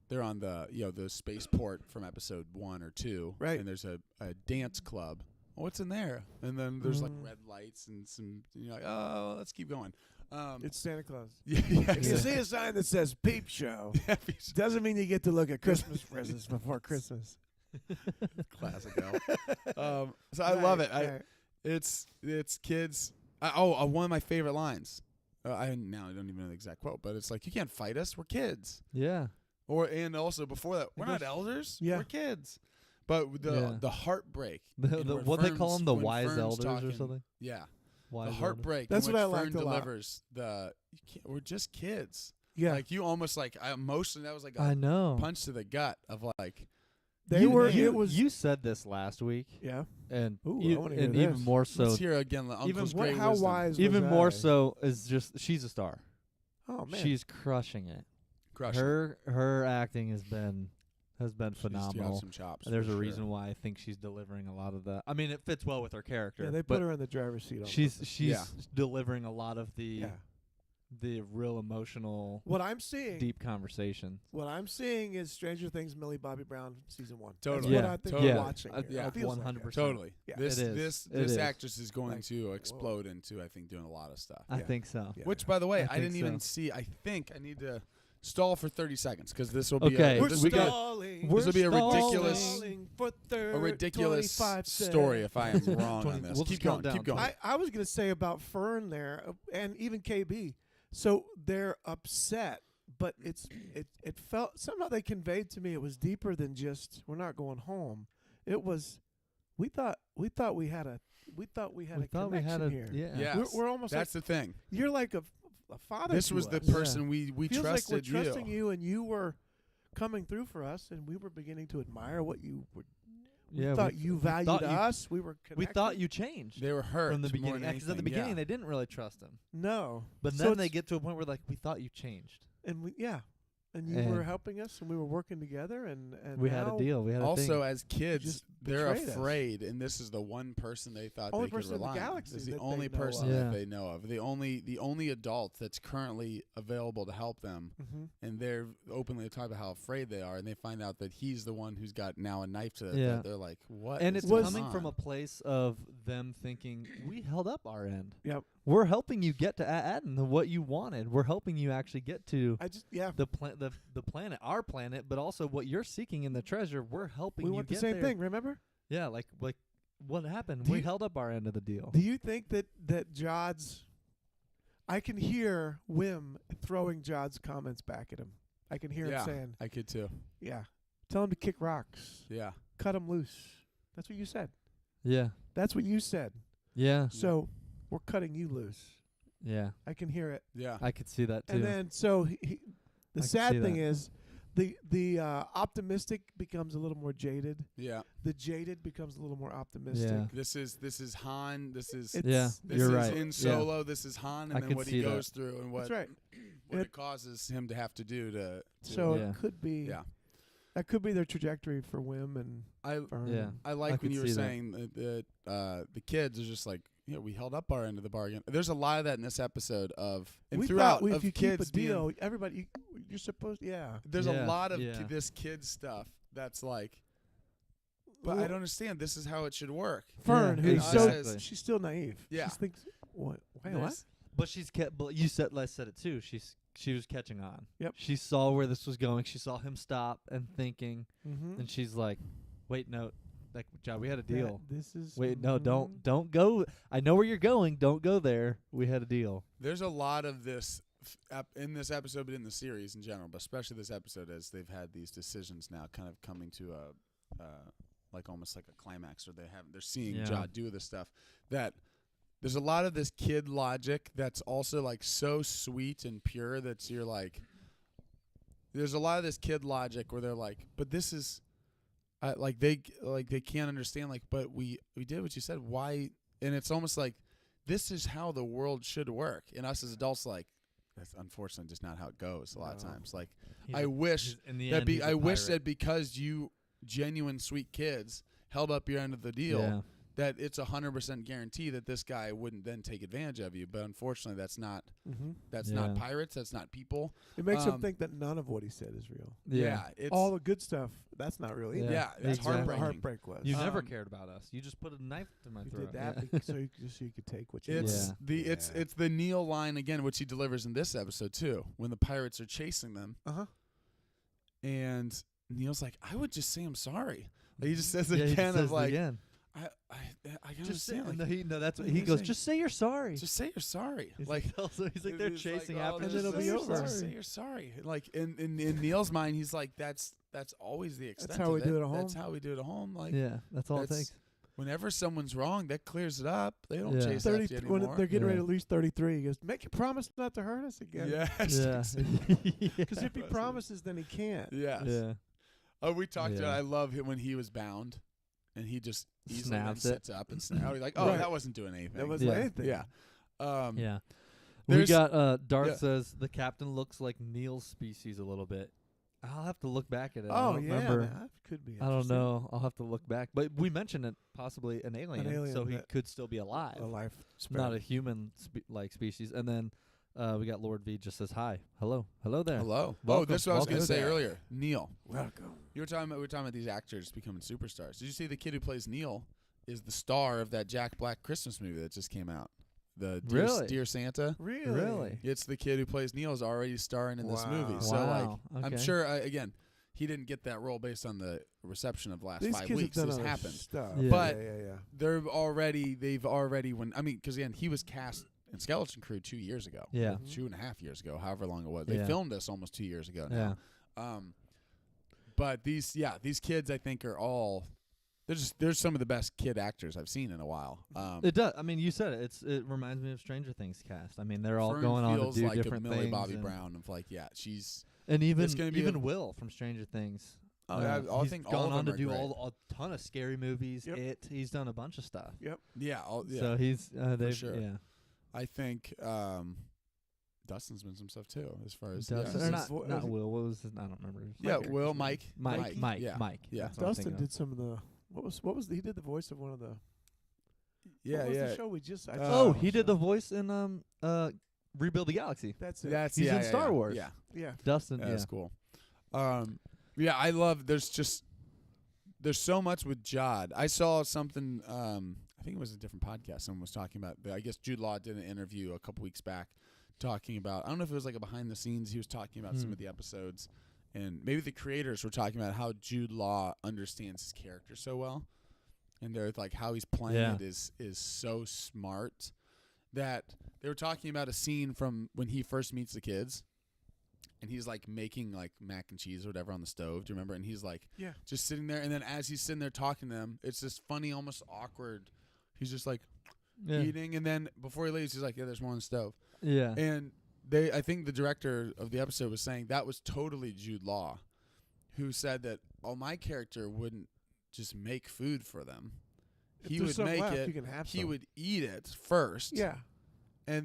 they're on the spaceport from episode 1 or 2. Right. And there's a dance club. What's in there? And then there's like red lights and some, like, oh, let's keep going. It's Santa Claus. If you see a sign that says peep show, doesn't mean you get to look at Christmas presents before Christmas. Classic Al. So I love it. It's kids. One of my favorite lines. I don't even know the exact quote, but it's like, you can't fight us. We're kids. Yeah. And also before that, we're not elders. Yeah. We're kids. But the heartbreak. What they call them, the wise elders or something? Yeah. Wise the heartbreak. That's what I liked a lot. Delivers we're just kids. Yeah. Like you almost like emotionally, that was like I know. punch to the gut of like. You said this last week. Yeah. And I wanna hear this. even more so. Let's hear again. How wise was even more I? so is just she's a star. Oh man. She's crushing it. Crushing her acting has been phenomenal. Some chops, and there's a reason why I think she's delivering a lot of the. I mean, it fits well with her character. Yeah, they put her in the driver's seat. She's delivering a lot of the real emotional. What I'm seeing, deep conversation. What I'm seeing is Stranger Things, Millie Bobby Brown, season 1. Totally. That's what I think we're watching. Yeah, 100%. Totally. Yeah. This actress is going to explode into, I think, doing a lot of stuff. I think so. Yeah. Which, by the way, I didn't even see. I think I need to stall for 30 seconds because this will be This will be a ridiculous story if I am wrong on this. We'll keep going. I was going to say about Fern there and even KB. So they're upset, but it felt somehow they conveyed to me it was deeper than just we're not going home. It was we thought we had a connection here. Yeah. We're almost that's the thing. You're like a father. This was the person we Feels trusted. Like we're trusting you, and you were coming through for us, and we were beginning to admire what you were. We thought you valued us. We were connected. We thought you changed. They were hurt from the beginning. Because at the beginning they didn't really trust him. No, but then they get to a point where like we thought you changed. And And you were And helping us, and we were working together, and we had a now deal. We had a Also, thing. as kids, just they're betrayed us. afraid, and this is the one person they thought Only they could person in the rely on. galaxy This is the that they only know person of. that Yeah. they know of. The only adult that's currently available to help them, Mm-hmm. and they're openly talking about how afraid they are, and they find out that he's the one who's got now a knife to their Yeah. throat. They're like, what? And is it's going coming from a on? place of them thinking, we held up our end. Yep. We're helping you get to At Attin, what you wanted. We're helping you actually get to the planet, our planet, but also what you're seeking in the treasure. We're helping we you want the get same there. thing. Remember? Yeah, like what happened? Do We you- held up our end of the deal. Do you think that Jod's? I can hear Wim throwing Jod's comments back at him. I can hear Yeah. him saying, I could too. "Yeah, tell him to kick rocks, Yeah. cut him loose." That's what you said. Yeah. That's what you said. Yeah. So we're cutting you loose. Yeah. I can hear it. Yeah. I could see that too. And then so the I can see sad thing that. is the optimistic becomes a little more jaded. Yeah. The jaded becomes a little more optimistic. Yeah. This is Han. This is It's- Yeah. this You're is right. in Yeah. Solo. This is Han, I and then could what see he that. goes through and what That's right. what It- it causes him to have to do to So Yeah. it could be yeah. that could be their trajectory for Wim and I Vern. Yeah. I I like when could you were see that. saying that the kids are just like, yeah, we held up our end of the bargain. There's a lot of that in this episode of and we throughout thought of if you keep a kids being- deal, everybody you're supposed there's Yeah, a lot of yeah. this kid stuff that's like, but I Well, don't understand. This is how it should work. Fern, Yeah, who's exactly. so she's still naive. Yeah. She thinks what? Wait, what? There's- But she's kept. But you said it too. She was catching on. Yep. She saw where this was going. She saw him stop and thinking, Mm-hmm. and she's like, "Wait, no, like, John, we had a deal. This is Wait, no, mhm. don't go. I know where you're going. Don't go there. We had a deal." There's a lot of this in this episode, but in the series in general, but especially this episode, as they've had these decisions now, kind of coming to a like almost like a climax, or they're seeing Yeah. Jod do this stuff. That there's a lot of this kid logic that's also like so sweet and pure that you're like, there's a lot of this kid logic where they're like, but this is. They can't understand, like, but we did what you said. Why? And it's almost like this is how the world should work. And us as adults, like, that's unfortunately just not how it goes a lot of No. times. Like, He's I a- wish he's- in the that end, he's a I wish pirate. that because you genuine sweet kids held up your end of the deal, Yeah. that it's 100% guarantee that this guy wouldn't then take advantage of you. But unfortunately, that's not Yeah. pirates. That's not people. It makes him Um, think that none of what he said is real. Yeah. It's All the good stuff, that's not real either. yeah, That's it's what the heartbreaking. heartbreak was. You never Um, cared about us. You just put a knife to my You throat. did that Yeah. because so you could take what you It's wanted. the it's the Neil line again, which he delivers in this episode too, when the pirates are chasing them, Uh-huh. and Neil's like, "I would just say I'm sorry." Like, he just says Yeah, it he again says of it like, again. I can Just say. understand. No, Like, that's what what he he's goes. saying. Just say you're sorry. just say you're sorry. He's Like, also, he's like they're it's chasing like, after. And just it'll say be you're over. sorry, Say you're sorry. Like in Neil's mind, he's like, that's always the extent. how of we do it at That's home. how we do it at home. Like, Yeah, that's all it that's- takes. whenever someo's wrong, that clears it up. They don't Yeah. chase after 30 you when anymore. they're getting ready Yeah. to lose 33, he goes, "Make a promise not to hurt us again." Yes. Yeah. exactly. Because if he promises, then he can't. Yes. Yeah. Oh, we talked about. Yeah. I love him when he was bound, and he just easily then Snaps it. sits up and snaps. Like, oh, Right. that wasn't doing anything. That wasn't Yeah. anything. Yeah. Yeah. We there's- got Darth yeah. says the captain looks like Neil's species a little bit. I'll have to look back at it. I Oh don't yeah, remember. man, that could be. I don't interesting. know. I'll have to look back. But we mentioned it possibly an alien, alien so he that- could still be alive, A life not a human like species. And then we got Lord V just says hi, hello there. Hello. Welcome. Oh, this is what I was going to Welcome. say earlier. Neil. Welcome. We were talking about these actors becoming superstars. Did you see the kid who plays Neil is the star of that Jack Black Christmas movie that just came out? The Really? Dear Santa. Really? It's the kid who plays Neil is already starring in this movie. Wow. So like, Wow. I'm Okay. sure again, he didn't get that role based on the reception of the last These 5 kids weeks. have done This other happened. stuff. Yeah. But- yeah. They've already because again, he was cast in Skeleton Crew 2 years ago. Yeah. 2.5 years ago, however long it was. They Yeah. filmed this almost 2 years ago Yeah. now. But these kids I think are all they're some of the best kid actors I've seen in a while. It does. I mean, you said it. It reminds me of Stranger Things cast. I mean, they're all Fern going on to feels do like different a Millie things. Bobby and, Brown of like, yeah, she's and It's gonna be even a- Will from Stranger Things. Oh, yeah, I he's think all gone of on them to are do great. a ton of scary movies. Yep. He's done a bunch of stuff. yeah. So he's they've sure. yeah. I think Dustin's been some stuff too, as far as Dustin, yeah. or His not Will. What was his? I don't remember. His Yeah, character's Will, name. Mike. Mike. Yeah. Mike. Yeah. That's what I'm Dustin thinking did some of the what was he did the voice of one of the Yeah, what was yeah. the show we just I of. just Oh, watched he did the it. voice in Rebuild the Galaxy. That's it. That's He's yeah, in yeah, Star yeah. Wars. Yeah, Yeah. Dustin. yeah, Yeah. that's cool. Yeah, I love. There's so much with Jod. I saw something. I think it was a different podcast. Someone was talking about. I guess Jude Law did an interview a couple weeks back, talking about. I don't know if it was like a behind the scenes. He was talking about some of the episodes, and maybe the creators were talking about how Jude Law understands his character so well, and they're like how he's playing it is so smart that they were talking about a scene from when he first meets the kids. And he's like making like mac and cheese or whatever on the stove. Do you remember? And he's like, just sitting there. And then as he's sitting there talking to them, it's this funny, almost awkward. He's just like eating. And then before he leaves, he's like, there's more on the stove. Yeah. And I think the director of the episode was saying that was totally Jude Law, who said that, my character wouldn't just make food for them. If He there's would some make left, it. you can have He some. would eat it first. Yeah.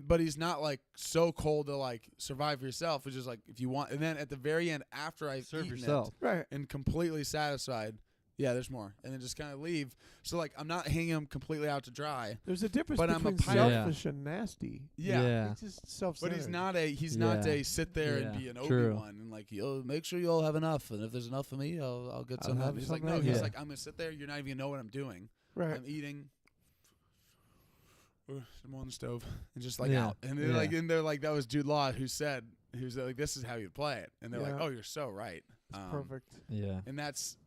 But he's not like so cold to like survive yourself. Which is like if you want, and then at the very end, after I've Serve eaten yourself. Right. it and completely satisfied, there's more, and then just kind of leave. So like I'm not hanging him completely out to dry. There's a difference But I'm a between pirate. selfish and nasty. Yeah. He's just self-centered. But he's not a sit there and be an True. Obi-Wan and like you'll make sure you all have enough, and if there's enough for me, I'll get some. have He's some like no, later. he's Yeah. like I'm gonna sit there. You're not even gonna know what I'm doing. Right. I'm eating. I'm on the stove and just like Yeah. out, and they're like, and they're like, that was Jude Law who's like, this is how you play it, and they're like, oh, you're so right. Perfect. Yeah. And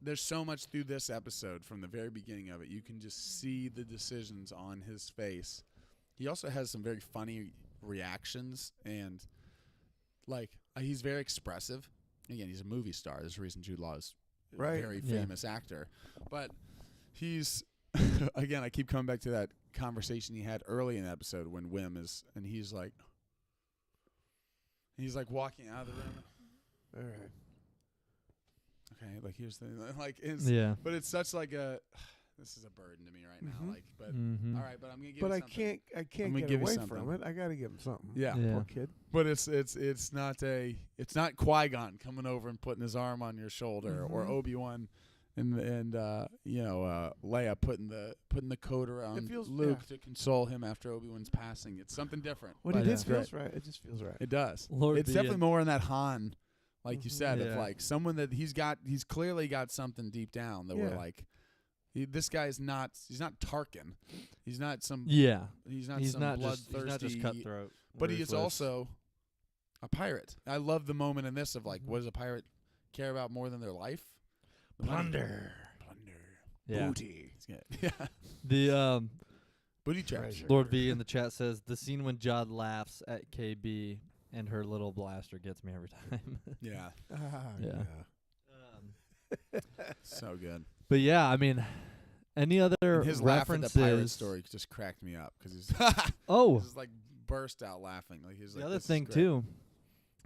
there's so much through this episode from the very beginning of it. You can just see the decisions on his face. He also has some very funny reactions, and like he's very expressive. Again, he's a movie star. There's a reason Jude Law is a Right. very Yeah. famous actor, but he's again, I keep coming back to that conversation he had early in the episode when Wim is, and he's like walking out of the room. All right. Okay, like here's the like, but it's such like a. This is a burden to me right now. Like, but all right, but I'm gonna give. But you I something. can't gonna get give you away something. from it. I got to give him something. Yeah. Poor kid. But it's not Qui-Gon coming over and putting his arm on your shoulder, or Obi-Wan and Leia putting the coat around Luke to console him after Obi-Wan's passing. It's something different. What he but did it's feels great. right. It just feels right. It does. Lord it's be definitely in- more in that Han, like you said, of Yeah. like someone that he's clearly got something deep down that we're like, this guy's not. He's not Tarkin. He's not some. Yeah. He's not He's some not bloodthirsty. just cutthroat. But he is ruthless. also a pirate. I love the moment in this of like, what does a pirate care about more than their life? The money. Plunder. Yeah. Booty. Yeah. The Booty traps. Lord V in the chat says the scene when Jod laughs at KB and her little blaster gets me every time. Yeah. Yeah. So good. But yeah, I mean, any other And his laugh at references? the pirate story just cracked me up because he's Oh, just like burst out laughing. Like he's the like, other this is thing great. too,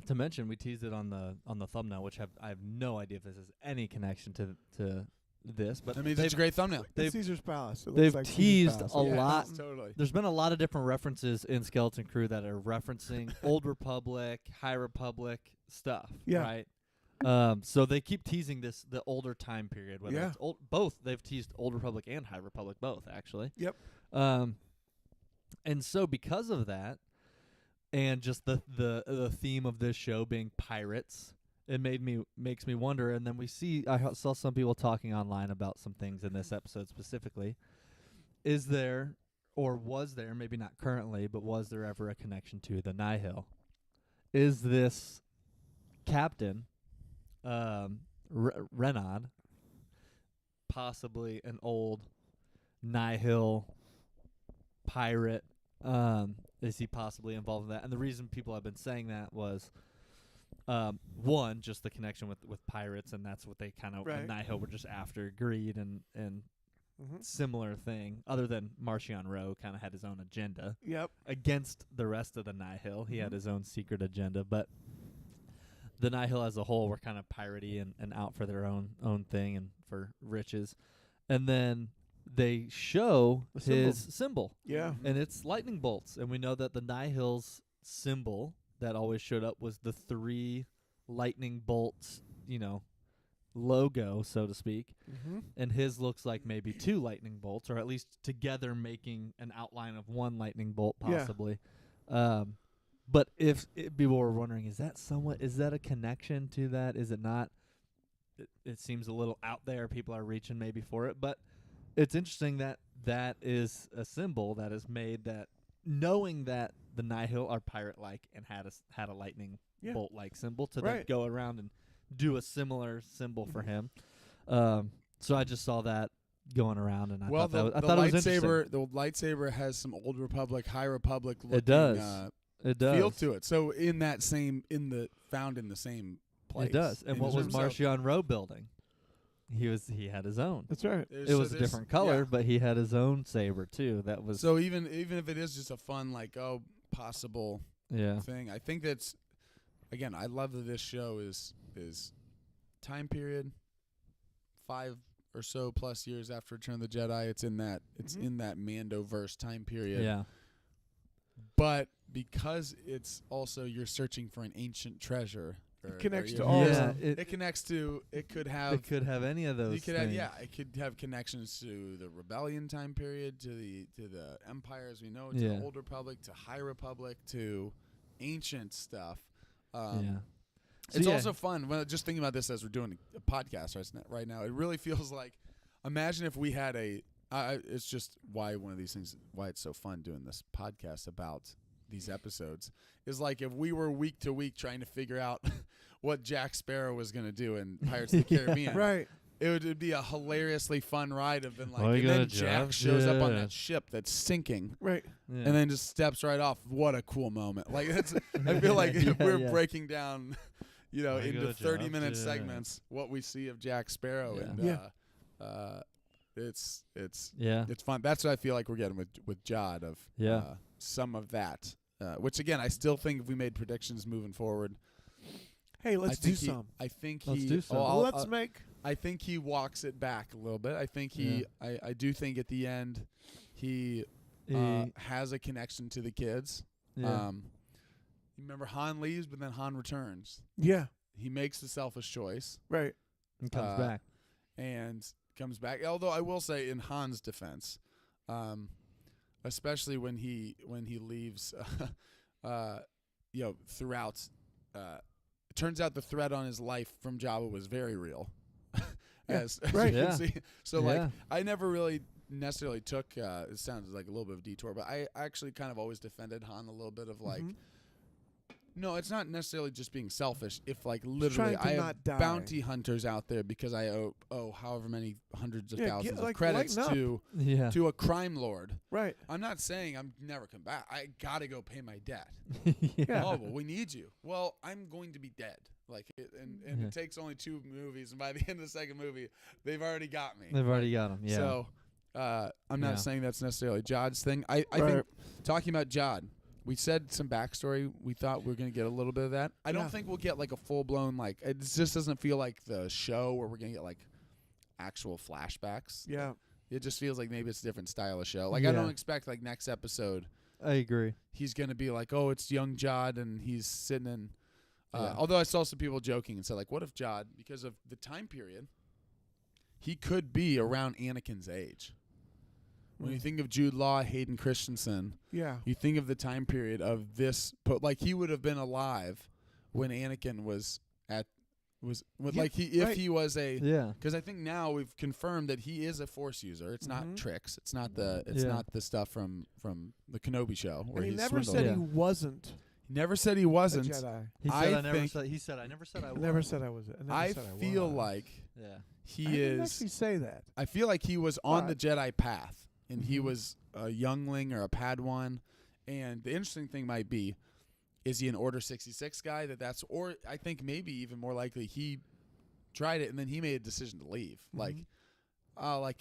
to mention, we teased it on the thumbnail, which I have no idea if this has any connection to this, but I mean, it's a great thumbnail. They've- It's Caesar's Palace. It they've looks like teased Caesar's a Palace. lot. Totally. There's been a lot of different references in Skeleton Crew that are referencing Old Republic, High Republic stuff, Yeah. right? So they keep teasing the older time period, whether Yeah. it's both. They've teased Old Republic and High Republic both, actually. Yep. And so because of that, and just the theme of this show being pirates, it makes me wonder. And then I saw some people talking online about some things in this episode specifically. Is there, or was there, maybe not currently, but was there ever a connection to the Nihil? Is this captain, Renaud, possibly an old Nihil pirate? Is he possibly involved in that? And the reason people have been saying that was, one, just the connection with pirates, and that's what they kind of, Right. Nihil were just after greed and similar thing, other than Marchion Rowe kind of had his own agenda Yep. against the rest of the Nihil. He had his own secret agenda, but the Nihil as a whole were kind of piratey and out for their own thing and for riches. And then they show The his symbol, Yeah. and it's lightning bolts. And we know that the Nihil's symbol that always showed up was the 3 lightning bolts, logo, so to speak. Mm-hmm. And his looks like maybe 2 lightning bolts, or at least together making an outline of 1 lightning bolt, possibly. But if people were wondering, is that a connection to that? Is it not? It seems a little out there. People are reaching maybe for it, but it's interesting that is a symbol that is made, that knowing that the Nihil are pirate-like and had a lightning bolt-like symbol to then go around and do a similar symbol for him. So I just saw that going around, and I thought it was interesting. The lightsaber has some Old Republic, High Republic looking It does feel to it. So found in the same place. It does. And what was Marchion Rowe building? He had his own. That's right. It was a different color, but he had his own saber too. That was so even if it is just a fun possible thing, I think that's, again, I love that this show is time period 5 or so plus years after Return of the Jedi. It's in that in that Mandoverse time period. Yeah. But because it's also you're searching for an ancient treasure. It connects to all. Yeah, it connects to. It could have. It could have any of those. It could have connections to the Rebellion time period, to the Empire as we know it, to the Old Republic, to High Republic, to ancient stuff. It's also fun when just thinking about this as we're doing a podcast right now. It really feels like, imagine if we had it's just why one of these things, why it's so fun doing this podcast about these episodes, is like if we were week to week trying to figure out what Jack Sparrow was going to do in Pirates of the Caribbean. Right. It would be a hilariously fun ride of and then Jack shows up on that ship that's sinking. Right. Yeah. And then just steps right off. What a cool moment. Like that's I feel like if we're breaking down, into 30-minute segments what we see of Jack Sparrow and it's fun. That's what I feel like we're getting with Jod of some of that. Which again, I still think if we made predictions moving forward, hey, let's do some. I think let's do some. Let's make. I think he walks it back a little bit. I think I do think at the end he has a connection to the kids. Yeah. You remember Han leaves, but then Han returns. Yeah. He makes the selfish choice. Right. And comes back. And comes back. Although I will say, in Han's defense, especially when he leaves, throughout. It turns out the threat on his life from Jabba was very real, as you can see. So I never really necessarily took. It sounds like a little bit of a detour, but I actually kind of always defended Han a little bit of like. No, it's not necessarily just being selfish. If literally I have bounty hunters out there because I owe however many hundreds of thousands of credits to a crime lord. Right. I'm not saying I'm never come back. I gotta go pay my debt. Oh, well, we need you. Well, I'm going to be dead. It takes only 2 movies, and by the end of the second movie, they've already got me. They've already got him. Yeah. So I'm not saying that's necessarily Jod's thing. I think talking about Jod. We said some backstory. We thought we were going to get a little bit of that. I don't think we'll get a full-blown, it just doesn't feel like the show where we're going to get, actual flashbacks. Yeah. It just feels like maybe it's a different style of show. I don't expect, next episode. I agree. He's going to be it's young Jod, and he's sitting in. Although I saw some people joking and said, what if Jod, because of the time period, he could be around Anakin's age. When you think of Jude Law, Hayden Christensen, you think of the time period of this. But he would have been alive when Anakin was he was a because I think now we've confirmed that he is a Force user. It's not tricks. It's not the stuff from the Kenobi show where he he's never swindled. said he wasn't. He never said he wasn't. A Jedi. He said I never said I was. Never said I was. I feel like he I is. didn't actually say that. I feel like he was on the Jedi path. And he was a youngling or a Padawan. And the interesting thing might be, is he an Order 66 guy? Or I think maybe even more likely he tried it and then he made a decision to leave.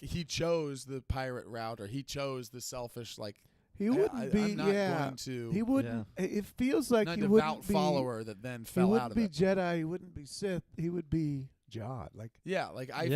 He chose the pirate route or he chose the selfish, he wouldn't be, I'm not going to. He wouldn't. It feels like not he a wouldn't devout follower that then fell out of it. He wouldn't be Jedi. He wouldn't be Sith. He would be Jod. Like, Yeah, like I he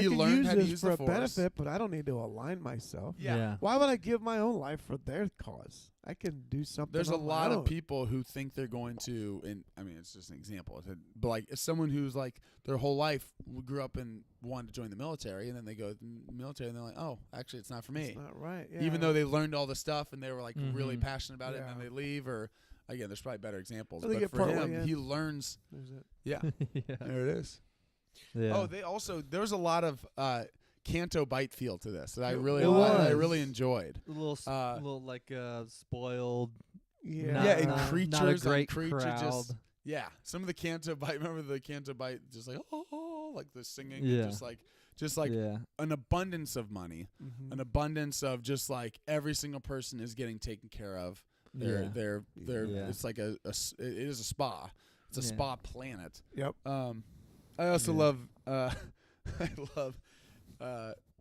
can learned use how to this use for the a Force. benefit, but I don't need to align myself. Yeah. Why would I give my own life for their cause? I can do something. There's a on my lot own. of people who think they're going to, and I mean, it's just an example. But like, if someone who's like their whole life grew up and wanted to join the military, and then they go to the military, and they're like, oh, actually, it's not for me. It's not right. Yeah. Even though they learned all the stuff and they were like really Mhm. passionate about it, and Yeah. then they leave, or again, there's probably better examples. Or they But get for partway him, in. he learns. There's it. Yeah, yeah. there it is. Yeah. Oh, they also there's a lot of Canto Bite feel to this that I It really was. I really enjoyed. a little, little like spoiled. Yeah. Not, Yeah, and not creatures a on great creature crowd. just some of the Canto Bite. Remember the Canto Bite, just like like the singing, Yeah. and just like yeah. an abundance of money, Mhm. an abundance of just like every single person is getting taken care of. They're Yeah. it's like it is a spa. It's a Yeah. spa planet. Yep. I also Yeah. love I love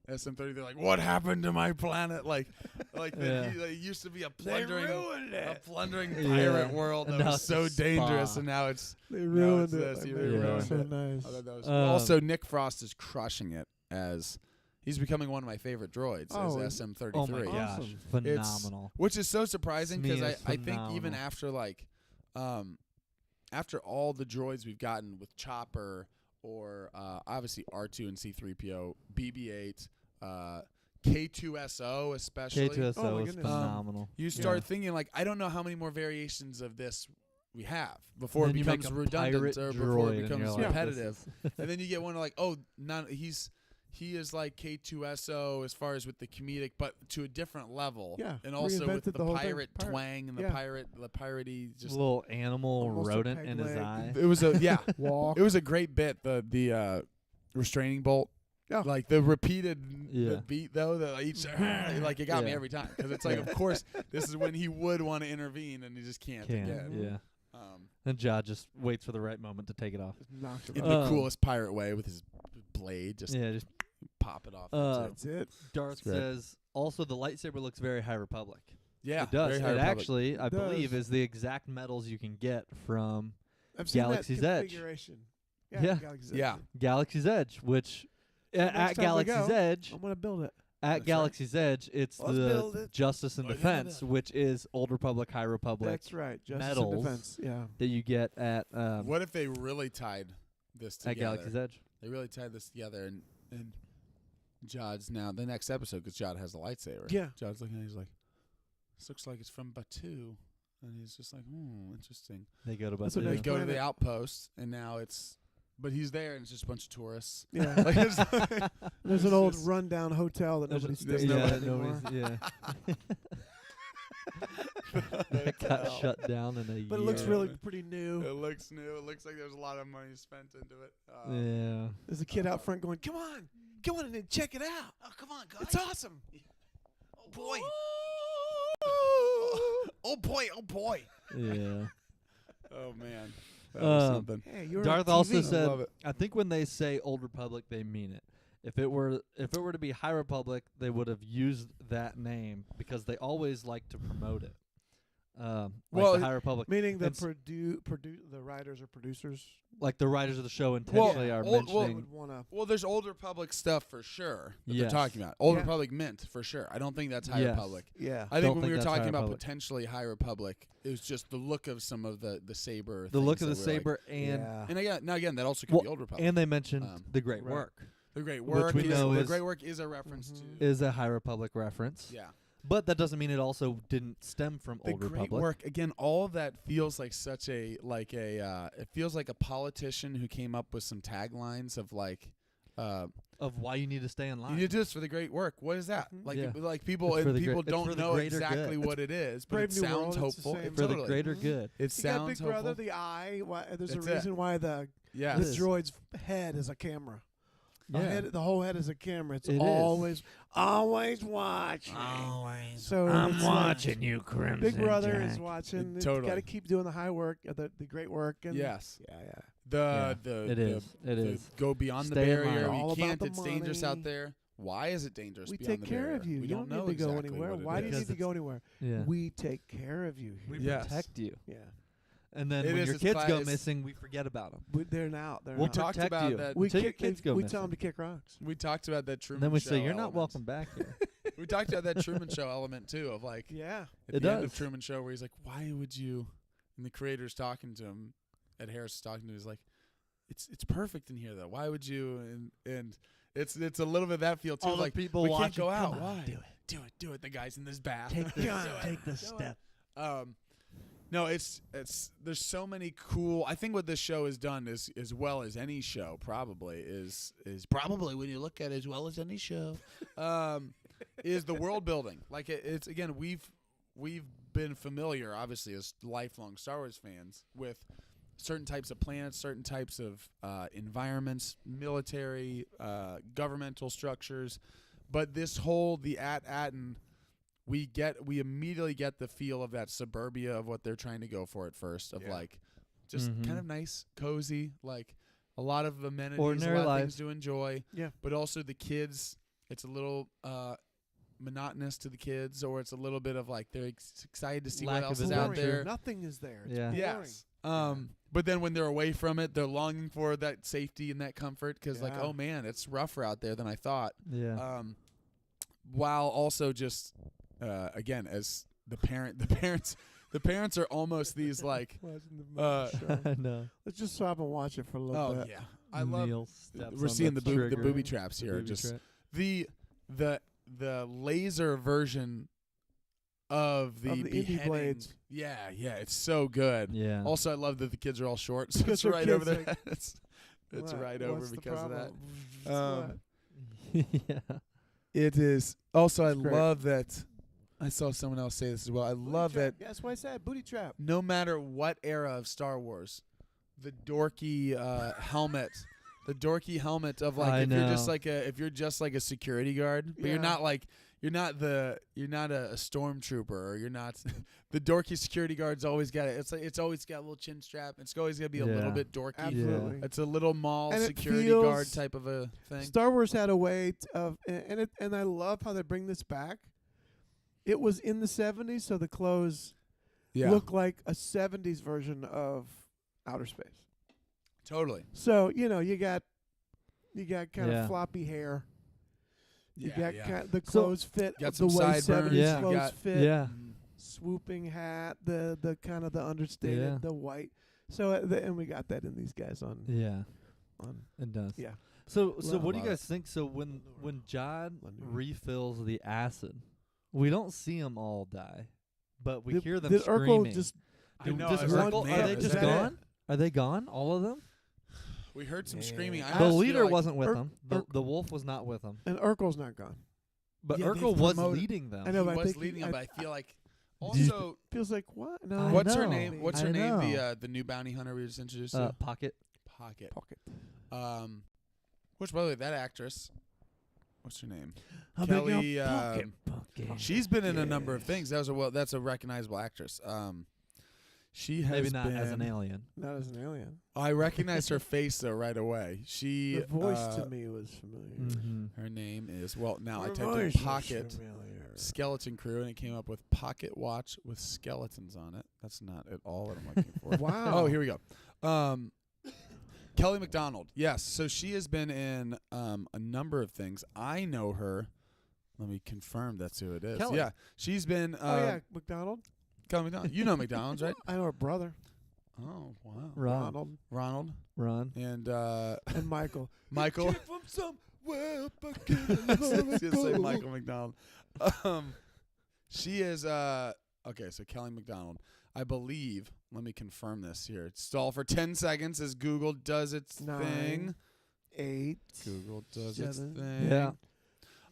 SM30. They're like, what happened to my planet? Like Yeah. that he used to be a plundering it. Yeah. pirate world And that now was it's so a dangerous, spa. and now it's They No, ruined it's it. this. Like, They they ruined ruined it. so nice. I thought that was Um, also Nick Frost is crushing it as he's becoming one of my favorite droids Oh, as SM33. Oh my gosh, Awesome. phenomenal. Which is so surprising because Smee is I think even phenomenal. after after all the droids we've gotten with Chopper or obviously R2 and C3PO, BB-8, K2SO especially, K2SO Oh my is goodness. phenomenal. you start Yeah. thinking like, I don't know how many more variations of this we have before Then it you make becomes a redundant pirate or before droid it and becomes you're like, repetitive. this And then you get one like, oh, he is like K2SO as far as with the comedic, but to a different level. Yeah, And also with reinvented the the whole thing. pirate twang and the Yeah. piratey is just little animal Almost a rodent peg in his leg. eye. it was a Walk. it was a great bit, the restraining bolt. Yeah. Like the repeated Yeah. the beat though, that each like it got me Yeah. every time because it's like, of course this is when he would want to intervene and he just can't again. Yeah. Um, And Jod just waits for the right moment to take it off. Just knocked in it the out. coolest pirate way with his blade, just Yeah, just pop it off. That's it. Darth great. says also the lightsaber looks very High Republic. Yeah, It does. very It High Republic. actually, I It believe, does. is the exact metals you can get from I've seen Galaxy's that Edge. configuration. Yeah. Galaxy's Edge. Yeah. Galaxy's Edge, which Next at time we Galaxy's go, Edge, I'm gonna build it. at That's right. Galaxy's Edge, it's Let's build the it. Justice and Oh, yeah, Defense, yeah. which is Old Republic, High Republic That's right. Justice medals. and defense. Yeah. that you get at What if they really tied this together? at Galaxy's Edge. They really tied this together, and Jod's now the next episode because Jod has a lightsaber. Yeah. Jod's looking at it, he's like, this looks like it's from Batuu, and he's just like, interesting. They go to That's what Batuu. They Next go to the planet. outpost, and now but he's there, and it's just a bunch of tourists. Yeah. Like, it's There's it's an old just- rundown hotel that there's nobody a- stays there's at anymore. yeah. It got shut down in a year. But it looks Yeah. really pretty new. It looks new. It looks like there's a lot of money spent into it. Yeah. There's a kid out front going, "Come on and check it out. Oh, come on, guys. It's awesome." Oh, boy. Oh, boy. Yeah. Oh, man. That was Um, something. Hey, you're Darth on also TV. I said, love it. I think when they say Old Republic, they mean it. If it were to be High Republic, they would have used that name because they always like to promote it. Like Well, the High Republic, Meaning the It's- the writers or producers like the writers of the show intentionally are well, mentioning. would want to. Well, there's Old Republic stuff for sure that Yes. they're talking about. Old Yeah. Republic Mint for sure. I don't think that's High Yes. Republic. Yeah. I Don't think when think we were that's High talking about Republic. potentially High Republic, it was just the look of some of the saber. the look of the things that were like- saber and yeah. and again, that also could Well, be Old Republic. and they mentioned the Great Right. Work the Great which Work we is know the is- Great Work is a reference Mhm. to is a High Republic reference. yeah. But that doesn't mean it also didn't stem from The Old Great Republic. Work again. All of that feels like such a it feels like a politician who came up with some taglines of like. Of why you need to stay in line. You do this for the great work. What is that? Mhm. Like, Yeah. like people It's for and the people it's for don't the know greater exactly good. what it is, but Brave it New sounds World, it's the hopeful. same. for the Totally. greater Mhm. good. It You got sounds Big hopeful. Brother, the eye. There's That's a it. reason why the Yeah. Yes. droid's head is a camera. Yeah. The whole head is a camera. It's It is. always watching. Always. So I'm it's like watching you, Crimson Big Brother Jack. is watching. It's Totally. got to keep doing the high work, the great work. And Yes. Yeah. It is. It is. Go beyond Stay the in line. barrier. All You about can't. the It's dangerous money. out there. Why is it dangerous? We beyond take the care barrier? of you. We You don't don't know need to go exactly anywhere. what it Why do you is. need to go anywhere? Yeah. We take care of you. We here. Yes. protect you. Yeah. And then It when is, your it's kids go class- missing, we forget about them. They're out. They're We'll out. talked protect about you that- We until your kick- kids go we missing. tell them to kick rocks. We talked about that And Truman then we Show say, you're not element. welcome back here. We talked about that Truman Show element too, of like Yeah. at It the end of does. Truman Show where he's like, "Why would you?" And the creator's talking to him. Ed Harris is talking to him. He's like, "It's perfect in here though. Why would you?" And it's a little bit of that feel too. All the like people we can't watching, go out. come on, Why? do it. Do it. The guy's in this bath. Take Do it. the step. No, it's there's so many cool. I think what this show has done is as well as any show probably is probably when you look at it as well as any show, is the world building. Like it's again we've been familiar obviously as lifelong Star Wars fans with certain types of planets, certain types of environments, military, governmental structures, but this whole the At Attin. We immediately get the feel of that suburbia of what they're trying to go for at first, of like just kind of nice, cozy, like a lot of amenities, Ordinary a lot of life. things to enjoy. Yeah. But also the kids, it's a little monotonous to the kids, or it's a little bit of like they're excited to see Lack what else of is out adventure. there. Nothing is there. It's Yeah. boring. Yes. But then when they're away from it, they're longing for that safety and that comfort because like, Yeah. oh man, it's rougher out there than I thought. Yeah. While also just again as the parents are almost these like No. Let's just stop and watch it for a little bit. yeah, I love Neil steps we're on seeing the trigger. booby traps here. Booby Just trap. the laser version of the Of the indie beheading. blades. Yeah, it's so good. Yeah. Also, I love that the kids are all short, so Because it's they're right over kids, their heads. It's What? right over What's the because of that. problem? yeah. It is. Also, I It's great. love that. I saw someone else say this as well. I love Booty that trap. That's why I said booty trap. no matter what era of Star Wars, the dorky helmet, the dorky helmet of like I if know. you're just like a security guard, but you're Yeah. not like you're not a stormtrooper, or you're not the dorky security guard's always got it. It's always got a little chin strap. It's always gonna be a little Yeah. bit dorky. Absolutely. It's a little mall And it security feels- guard type of a thing. Star Wars had a way and I love how they bring this back. It was in the 70s, so the clothes Yeah, look like a 70s version of outer space. totally. So, you got kind Yeah. of floppy hair. You Yeah, got kind the So- clothes fit Got the some way sideburns. 70s Yeah. clothes Got- fit. Yeah. Mhm. Swooping hat, the kind of the understated, Yeah. the white. So and we got that in these guys on Yeah. on It does. yeah. So Love what do you it. guys think? So when Jod Lanupa. refills the acid, we don't see them all die, but we Did- hear them did screaming. Urkel just I know. Does I was like, Urkel- man, are they is just that gone? it? Are they gone? All of them? We heard some Yeah. screaming. I The almost feel leader like- wasn't with Ur- them. Ur- The wolf was not with them. and Urkel's not gone. But Yeah, they Urkel was promoted- leading them. I know, he but I was think leading them, but I feel like Do you- also Feels like what? No. I what's her know. name? What's I her name? know. The new bounty hunter we just introduced Pocket. Pocket. Pocket. Which by the way, that actress, what's her name? How big Kelly. your pocket? She's been in a number of Yes. things. That's a recognizable actress. She has Maybe not been, as an alien. Not as an alien. I recognized her face though right away. She The voice to me was familiar. Mm-hmm. Her name is now I Her typed in voice was Pocket familiar. Skeleton Crew and it came up with Pocket Watch with skeletons on it. That's not at all what I'm looking for. Wow. Oh, here we go. Kelly MacDonald. Yes. So she has been in a number of things. I know her. Let me confirm that's who it is. Kelly. Yeah. She's been Oh yeah, McDonald. Kelly MacDonald. You know McDonald's, right? I know her brother, Oh, wow. Ronald, Ronald Ron. and and Michael. Michael. from somewhere back I was gonna say Michael McDonald. She is okay, so Kelly MacDonald. I believe, let me confirm this here. Stall for 10 seconds as Google does its 9, thing. 8. Google does 7. its thing. Yeah.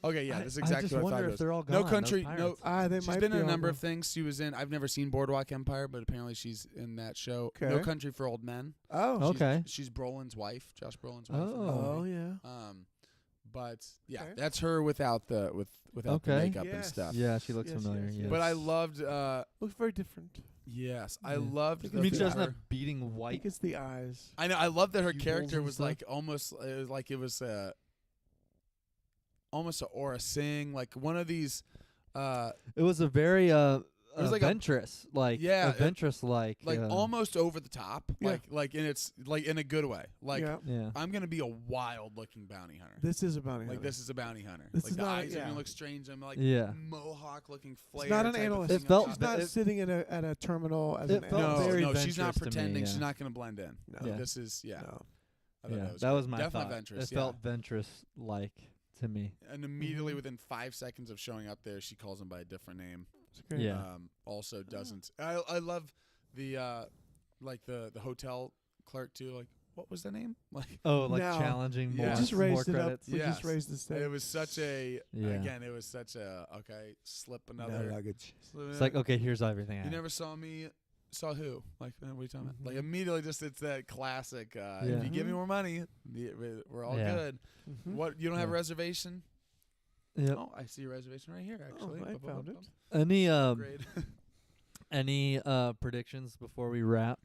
Okay, yeah, that's I exactly just what I wonder thought it if was. they're all gone. No those country, pirates. They She's might been be in a all number of gone. things. She was in, I've never seen Boardwalk Empire, but apparently she's in that show. No Okay. Country for Old Men. Oh. Okay. She's Brolin's wife, Josh Brolin's wife. in that Oh. movie. yeah. But yeah, Okay. that's her without the without the Okay. makeup and Yes. stuff. Yeah, she looks Yes, familiar. yes, Yes. yes. But I loved Looks very different. yes, I Yeah. loved You the I mean, she the doesn't her- have beating I white. think it's the eyes. I know I love that her pupils character and was stuff. like almost almost a Aura Singh, like one of these It was a very It was like a adventurous, like Yeah, adventurous, like almost over the top, Yeah. and it's like in a good way. Like yeah. yeah. I'm gonna be a wild-looking bounty hunter. This is a bounty Like hunter. this is a bounty hunter. This Like is the not a- eyes are yeah. gonna look strange. I'm like Yeah. mohawk-looking flare. It's not an type of analyst. thing It on felt top. She's not it- sitting at a terminal as it an felt analyst. very No, she's not adventurous to me, pretending. yeah. She's not gonna blend in. No. Yeah. This is No. I thought Yeah, that was, that was my definitely thought. adventurous. It felt venturous, like to me. and immediately Mhm. within 5 seconds of showing up there, she calls him by a different name. It's great. Yeah. Also doesn't. I love the like the hotel clerk too. Like what was the name? Like Oh, like No. challenging Yeah. more, We just more raised it up. credits. We just Yes. raised the stakes. it was such a Yeah. again. It was such a slip another. luggage. It's like, okay, here's everything. I You have. never saw me. Saw who? Like what are you talking about? Mhm. Like immediately, just it's that classic. Yeah. If you give me Mhm. more money, we're all Yeah. good. Mhm. What you don't have a Yeah. reservation? Yep. Oh, I see a reservation right here. Actually, I Bum, bum, found bum, it. Any bum. Great. any predictions before we wrap?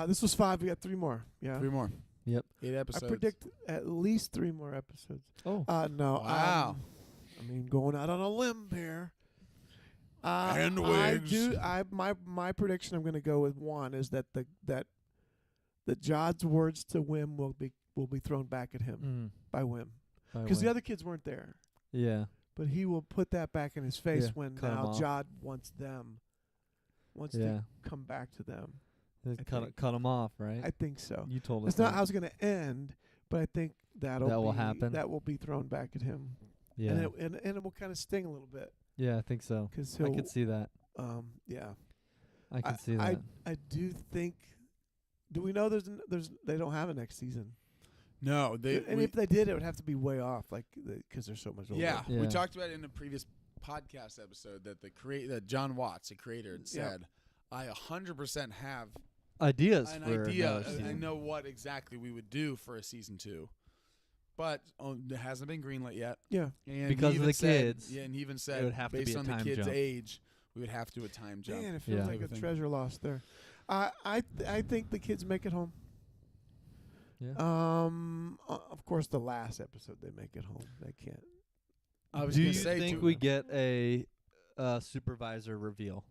This was 5. We got 3 more. Yeah. 3 more. Yep. 8 I episodes. predict at least 3 more episodes. Oh. No. Wow. I mean, going out on a limb here. And I wigs. do. My prediction. I'm going to go with one is that that Jod's words to Wim will be thrown back at him by Wim because the other kids weren't there. Yeah. But he will put that back in his face Yeah, when cut 'em now off. Jod wants Yeah. to come back to them. I think- Cut them off, right? I think so. You told us That's not that. how it's going to end, but I think that will happen. That will be thrown back at him, Yeah. and it will kind of sting a little bit Yeah, I think so. because I he'll. could see that. Yeah. I can see that. I do think. Do we know there's they don't have a next season? No, And if they did, it would have to be way off, like because they're so much older. yeah, Yeah. we talked about it in a previous podcast episode that that John Watts, the creator, had said, I 100% have Ideas an for idea. another I season. know what exactly we would do for a season 2, but it hasn't been greenlit yet. Yeah. And Because he of even the said- kids, Yeah, and he even it said would have to be based a on the time kid's jump. age, we would have to do a time jump. Man, it feels Yeah. like a Everything. treasure lost there. I think the kids make it home. Yeah. Of course, the last episode they make it home. They can't. I was Do gonna you say think too- we get a supervisor reveal?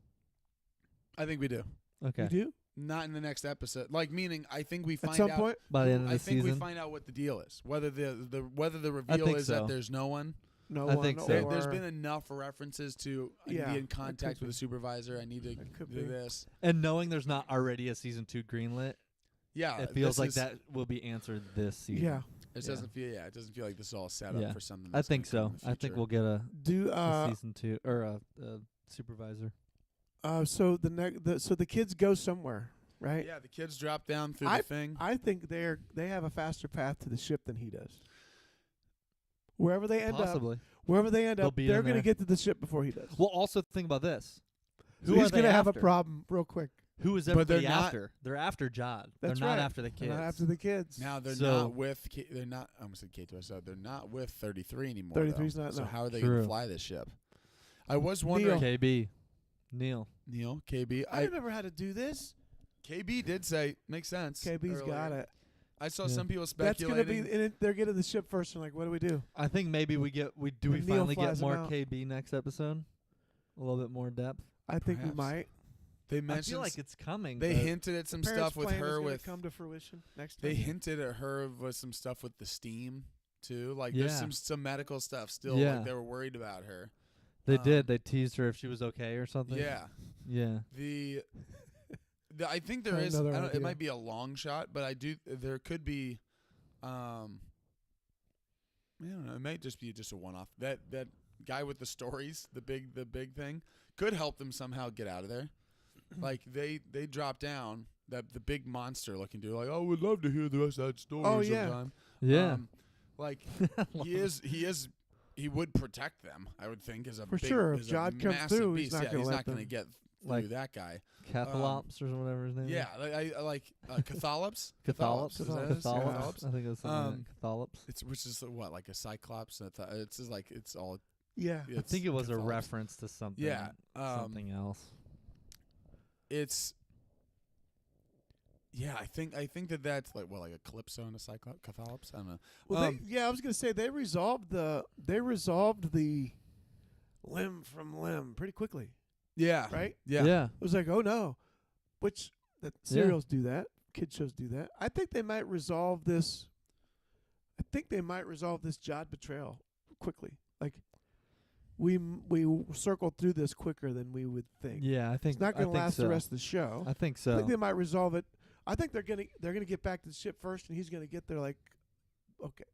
I think we do. Okay. You do Not in the next episode. Like meaning, I think we at find some out. point. By the end of I the think we season? find out what the deal is. Whether the reveal think is so. that there's no one. No I one. think so. There's or- been enough references to I need to Yeah, be in it contact could with a supervisor. I need to It could do be. this. And knowing there's not already a season 2 greenlit, Yeah, it feels this like is- that will be answered this season. Yeah. It yeah. doesn't feel. Yeah, it doesn't feel like this is all set Yeah. up for something. I That's think gonna come so. in the I think future. we'll get a Do season 2 or a supervisor. so so the kids go somewhere, right? Yeah, the kids drop down through I- the thing. I think they have a faster path to the ship than he does. Wherever they end Possibly. up, be they're in going to there. get to the ship before he does. Well, also think about this. So Who he's are they gonna have a after? problem real quick. Who is But they're everybody not- after? They're after Jod. That's they're not right. after the They're kids. not after the kids. Now they're So- not with. They're not. I almost said K2SO. They're not with 33 anymore. 33's though. not- So no. how are they True. going to fly this ship? I was wondering. KB. Neil. Neil, KB. I remember how to do this. KB did say makes sense. KB's got earlier. it. I saw Yeah. some people That's going to speculating. be. They're getting the ship first, and like, what do we do? I think maybe we Neil finally get flies him more out. KB next episode? A little bit more depth. I think we Perhaps. might. They I mentioned. feel like it's coming. they but hinted at some Parents' stuff with plan is her gonna with. come to fruition next They time. hinted at her with some stuff with the steam too. Like there's Yeah. some medical stuff still. Yeah. Like they were worried about her. They um, did. They teased her if she was okay or something. Yeah. Yeah. The I think there Got is. another I don't, idea. it might be a long shot, but I do. There could be. I don't know. It might just be just a one-off. That guy with the stories, the big thing, could help them somehow get out of there. Like they drop down. That the big monster looking dude. Like, oh, we'd love to hear the rest of that story Oh, yeah. sometime. Yeah. Like he would protect them. I would think as a For big, sure. If as a Jod comes massive through, he's beast. not Yeah, gonna he's let not going to them- get through Like- that guy. Cathalops or whatever his name Yeah, is. I like Cathalops. Cathalops. Is that it? Cathalops. I think it was something like Cathalops. It's which is what like a cyclops. It's just like it's all. Yeah. I think it was a Cathalops. reference to something. Yeah, Something else. It's. Yeah, I think that's like like a calypso and a cyclops. Cathalops. I don't know. Well, I was gonna say they resolved the limb from limb pretty quickly, Yeah. right? Yeah. Yeah. It was like, oh no, which the serials do that, kid shows do that. I think they might resolve this. I think they might resolve this Jod betrayal quickly. Like we circled through this quicker than we would think. Yeah, I think It's not going to last so. the rest of the show. I think I so. think they might resolve it. I think they're gonna get back to the ship first, and he's gonna get there like,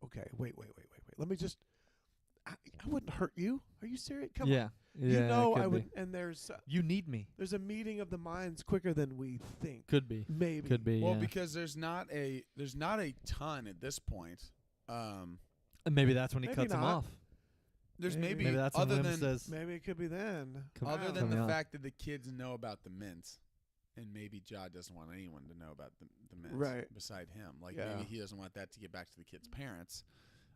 okay, wait. Let me just. I wouldn't hurt you. Are you serious? Come on. Yeah. You know could I would. be. And there's You need me. a meeting of the minds quicker than we think. Could be. Maybe. Could be. Well, yeah. because there's not a ton at this point. And maybe that's when he Maybe cuts him not. off. There's Maybe. Maybe that's other when Wim than says. Maybe it could be then. Come- other Wow. than the Coming up. fact that the kids know about the mint, and maybe Jod doesn't want anyone to know about the mint, Right. beside him. Like Yeah. maybe he doesn't want that to get back to the kids' parents.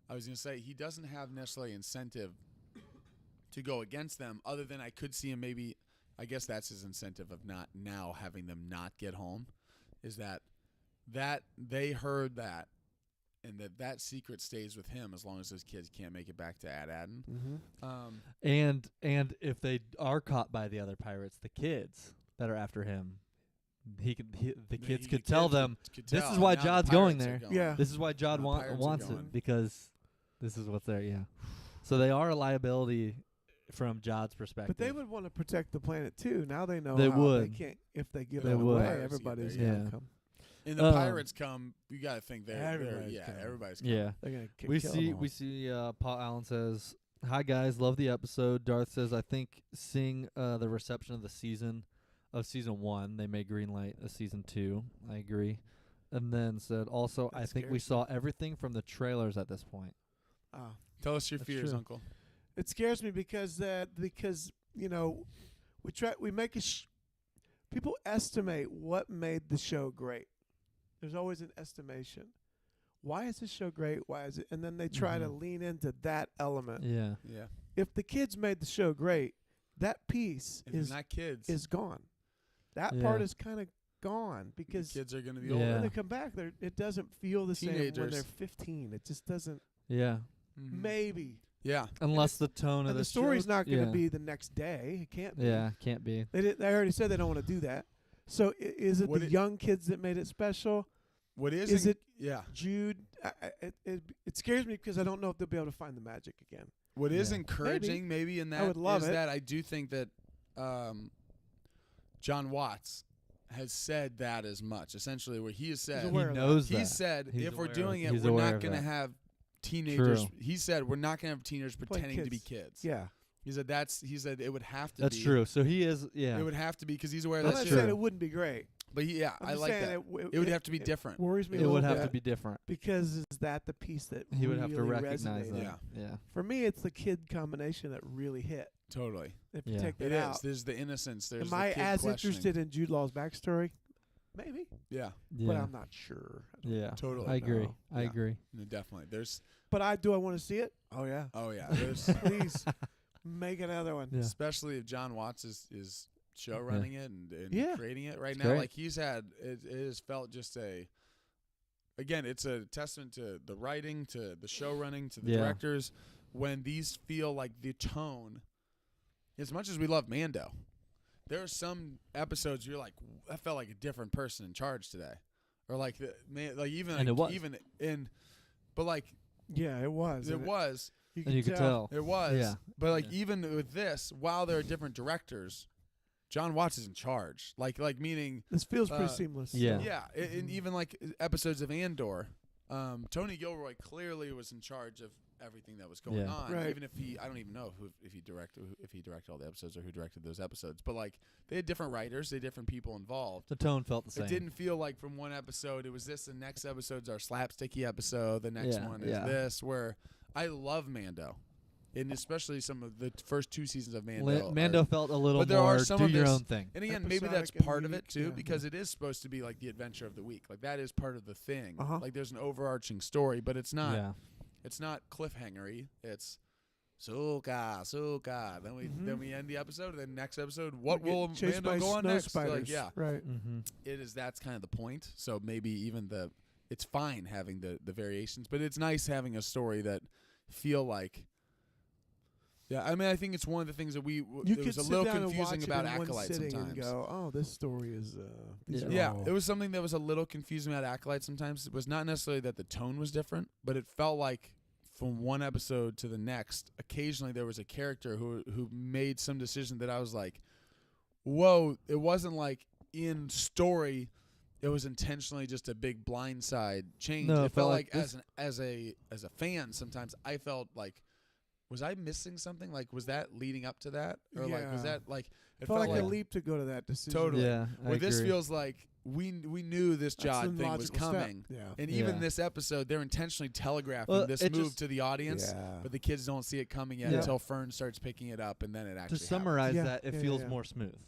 I was gonna say he doesn't have necessarily incentive to go against them, other than I could see him maybe. I guess that's his incentive of not now having them not get home, is that they heard that, and that secret stays with him as long as those kids can't make it back to At Attin. Mm-hmm. And if they are caught by the other pirates, the kids that are after him, the kids could tell them. This is why Jod's going there. Yeah. This is why Jod The pirates are wants going. it, because this is what's there. Yeah. So they are a liability from Jod's perspective. But they would want to protect the planet too. Now they know They how would. they can't. If they give They it would. away, Pirates everybody's get there, gonna yeah. come. And the pirates come. You got to think they're Everybody's yeah, coming. everybody's coming. Yeah. They're gonna We kill see them all. Paul Allen says, "Hi guys, love the episode." Darth says, "I think seeing the reception of season 1, they may greenlight a season 2." I agree. And then said, "Also, That I think we scares saw everything from the trailers at this point." Oh. Tell us your That's fears, true. Uncle. It scares me because you know we make people estimate what made the show great. There's always an estimation. Why is this show great? Why is it? And then they try to Mhm. lean into that element. Yeah. Yeah. If the kids made the show great, that piece If it's is not kids, gone. That Yeah. part is kind of gone the because kids are going to be Yeah. older. when they come back, it doesn't feel the same when Teenagers. they're 15. It just doesn't. Yeah. Mhm. Maybe. Yeah. Unless the tone of And the the story's show- not going to yeah. be the next day. It can't be. Yeah, can't be. They already said they don't want to do that. So is it What the it- young kids that made it special? What Is it Yeah. Jude? It scares me because I don't know if they'll be able to find the magic again. What is Yeah. encouraging, maybe in that, would love is it. that I do think that John Watts has said that as much. Essentially, where he has said, aware of that. knows he that. said, He's if we're aware doing of- it, he's we're aware not of going to that. have teenagers. True. He said we're not going to have teenagers Play pretending to be kids. kids. Yeah, He said it would have to That's be. true. So he is. Yeah. It would have to be because he's aware I'm that's not true. saying it wouldn't be great. But yeah, I'm I just like saying that. It would have to be different. Worries me. It a would little have bit to be different. because is that the piece that He would have to really recognize resonated. that. Yeah. Yeah. For me, it's the kid combination that really hit. Totally. If you Yeah. take It that is. out, There's the innocence. There's am the I kid as questioning. interested in Jude Law's backstory? Maybe, Yeah. Yeah. but I'm not sure. Yeah. Totally. I agree. know. I Yeah. agree. No, definitely. There's. But I want to see it. Oh yeah, Oh yeah. There's. please make another one. Yeah. Especially if John Watts is show running it and Yeah. creating it right It's now. great. Like he's had it has felt just again, it's a testament to the writing, to the show running, to the Yeah. directors, when these feel like the tone, as much as we love Mando, there are some episodes you're like, that felt like a different person in charge today. Or like even And it was. even in but like Yeah, it was. it and was. You And you could tell. It was. Yeah. But like Yeah. even with this, while there are different directors, John Watts is in charge. Like meaning This feels pretty Uh, seamless. Yeah. yeah, and even like episodes of Andor, Tony Gilroy clearly was in charge of everything that was going Yeah. on. Right. Even if I don't even know if he directed all the episodes or who directed those episodes. But like they had different writers, they had different people involved. The tone felt the same. It didn't feel like from one episode it was this. The next episode's our slapsticky episode. The next Yeah, one is yeah. this. Where I love Mando, and especially some of the first 2 seasons of Mando. Mando felt a little but there more are some do of your this- own thing. And again, maybe that's Episodic and part of it unique, too, yeah. because it is supposed to be like the adventure of the week. Like that is part of the thing. Uh-huh. Like there's an overarching story, but it's not. Yeah. It's not cliffhangery. It's Suka. Then we end the episode. And then next episode, what We get will chased Mando by go on snow next? spiders. Like, yeah, Right. Mm-hmm. it is. That's kind of the point. So maybe even it's fine having the variations, but it's nice having a story that feel like Yeah, I mean, I think it's one of the things that You it could was a sit little down and confusing watch about it in one Acolyte sitting sometimes. and go, "Oh, this story is." These are Yeah, all- it was something that was a little confusing about Acolyte sometimes. It was not necessarily that the tone was different, but it felt like from one episode to the next, occasionally there was a character who made some decision that I was like, whoa, it wasn't like in story, it was intentionally just a big blindside change. No, it felt like this- as a fan sometimes I felt like, was I missing something? Like, was that leading up to that? Or like, was Yeah. that like, it felt like like a leap to go to that decision. Totally. Yeah, I where this agree. feels like we knew this That's Jod the thing was logical step. coming. Yeah. And even Yeah. this episode, they're intentionally telegraphing Well, this it move just- to the audience, Yeah. but the kids don't see it coming yet Yeah. until Fern starts picking it up, and then it actually To summarize Yeah, that, it yeah, feels yeah. more smooth. happens.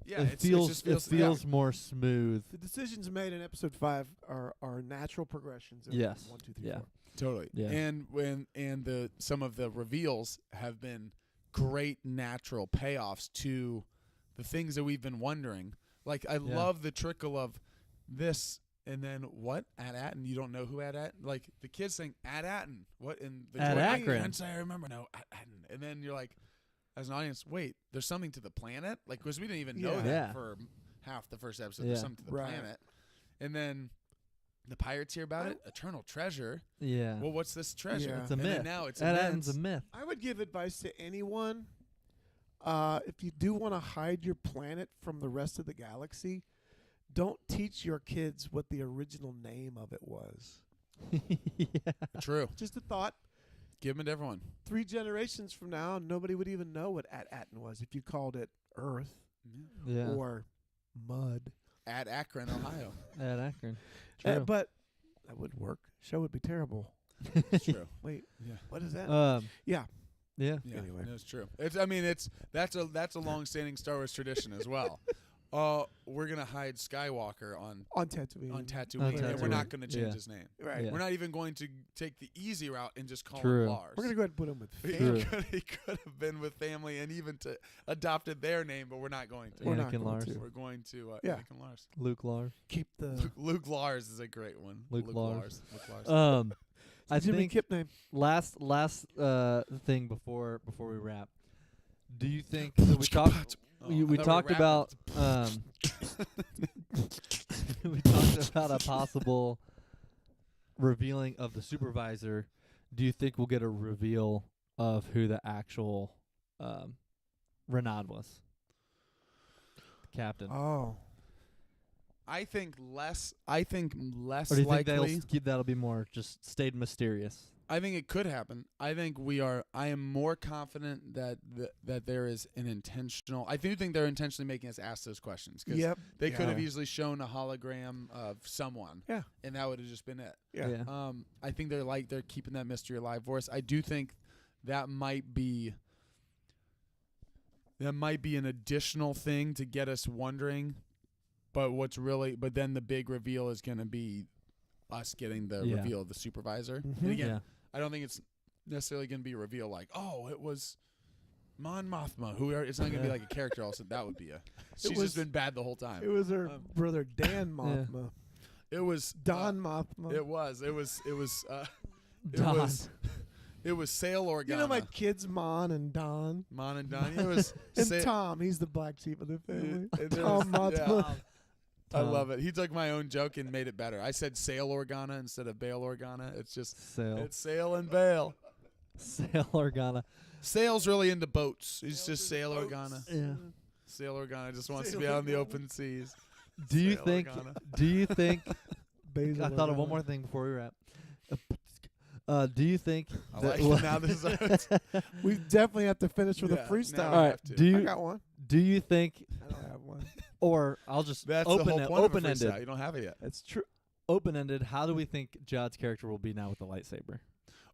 Yeah, it it feels just it feels yeah. more smooth. The decisions made in episode 5 are natural progressions. Of Yes. 1, 2, 3, Yeah. 4. Totally. Yeah. And some of the reveals have been great natural payoffs to the things that we've been wondering. Like I Yeah. love the trickle of this and then what? At Attin, you don't know who At Attin? Like the kids saying At Attin. What in the At joy- Akron. And say I remember no At Attin. And then you're like as an audience, wait, there's something to the planet? Like because we didn't even know Yeah. that Yeah. for half the first episode. Yeah. There's something to the Right. planet. And then the pirates hear about it, eternal treasure. Yeah. Well, what's this treasure? Yeah. It's a and then myth. now it's At immense. Attin's a myth. I would give advice to anyone. If you do want to hide your planet from the rest of the galaxy, don't teach your kids what the original name of it was. Yeah. True. Just a thought. Give them to everyone. 3 generations from now, nobody would even know what At Attin was if you called it Earth Yeah. or Mud. At Akron, Ohio. At Akron. True. But that would work. Show would be terrible. It's true. Wait, Yeah. what is that? Yeah. Yeah. Anyway. No, it's true. That's a long-standing Star Wars tradition as well. We're gonna hide Skywalker on On Tatooine. Tatooine, and we're Tatooine. not gonna change Yeah. his name. Right. Yeah. We're not even going to take the easy route and just call True. him Lars. We're going to go ahead and put him with He family. True. he could have been with family and even adopted their name, but we're not going to. We're not Anakin going Lars. to. We're going to Yeah. Anakin Lars. Luke Lars. Keep the Luke Lars is a great one. Luke Lars. Luke Lars. I Jimmy think Kip name. last thing before we wrap. Do you think that we talked Oh, we I thought talked were about we talked about a possible revealing of the supervisor. Do you think we'll get a reveal of who the actual Renaud was? The captain. Oh. I think less. Or do you think likely. that'll be more just stayed mysterious? I think it could happen. I think I am more confident that that there is an intentional. I do think they're intentionally making us ask those questions because Yep. they could have Yeah. easily shown a hologram of someone. Yeah. And that would have just been it. Yeah. I think they're keeping that mystery alive for us. I do think that might be an additional thing to get us wondering. But then the big reveal is going to be us getting the Yeah. reveal of the supervisor. Mhm. And again, Yeah. I don't think it's necessarily going to be a reveal like, oh, it was Mon Mothma. It's not going to be like a character. Also, that would be she's was- just been bad the whole time. It was her brother Dan Mothma. It was Don Mothma. It was. It was. Don. It was Sail Organa. You know my kids, Mon and Don. Mon and Don. It was And Tom, he's the black sheep of the family. and there Tom was- Mothma. yeah. I love it. He took my own joke and made it better. I said Sail Organa instead of Bail Organa. It's just it's Sail and Bail. Sail Organa. Sail's really into boats. He's just Sail Organa. Yeah. Sail Organa just wants Sail to be out in the Organa. open seas. Do you Sail think? Organa. Do you think? Basil I thought of one Organa. more thing before we wrap. Do you think? I that like it now. This is We definitely have to finish with Yeah, a freestyle. now All we right. have to. Do I you got one. do you think, I don't have one. or I'll just That's open the whole it, point of a open ended. freestyle. You don't have it yet. That's true. Open ended. How do we think Jod's character will be now with the lightsaber?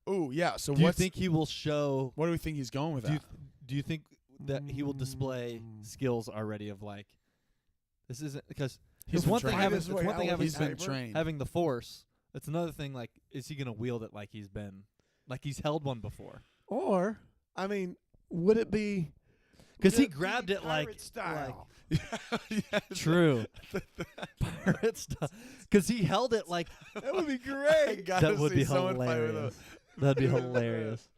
Oh yeah. So Do you what's think he will show? what do we think he's going with Do you, that? do you think that he will display skills already of like? This isn't because He's it's been one thing trained. having His it's way one thing out having He's been Cyber? trained. having the Force. It's another thing like is he gonna wield it like he's held one before? Or, I mean, would it be? Because he would it be grabbed it like pirate style. Yeah, true pirate stuff. Because he held it like That would be I great. gotta that would see be someone fight with hilarious. him. That'd be hilarious.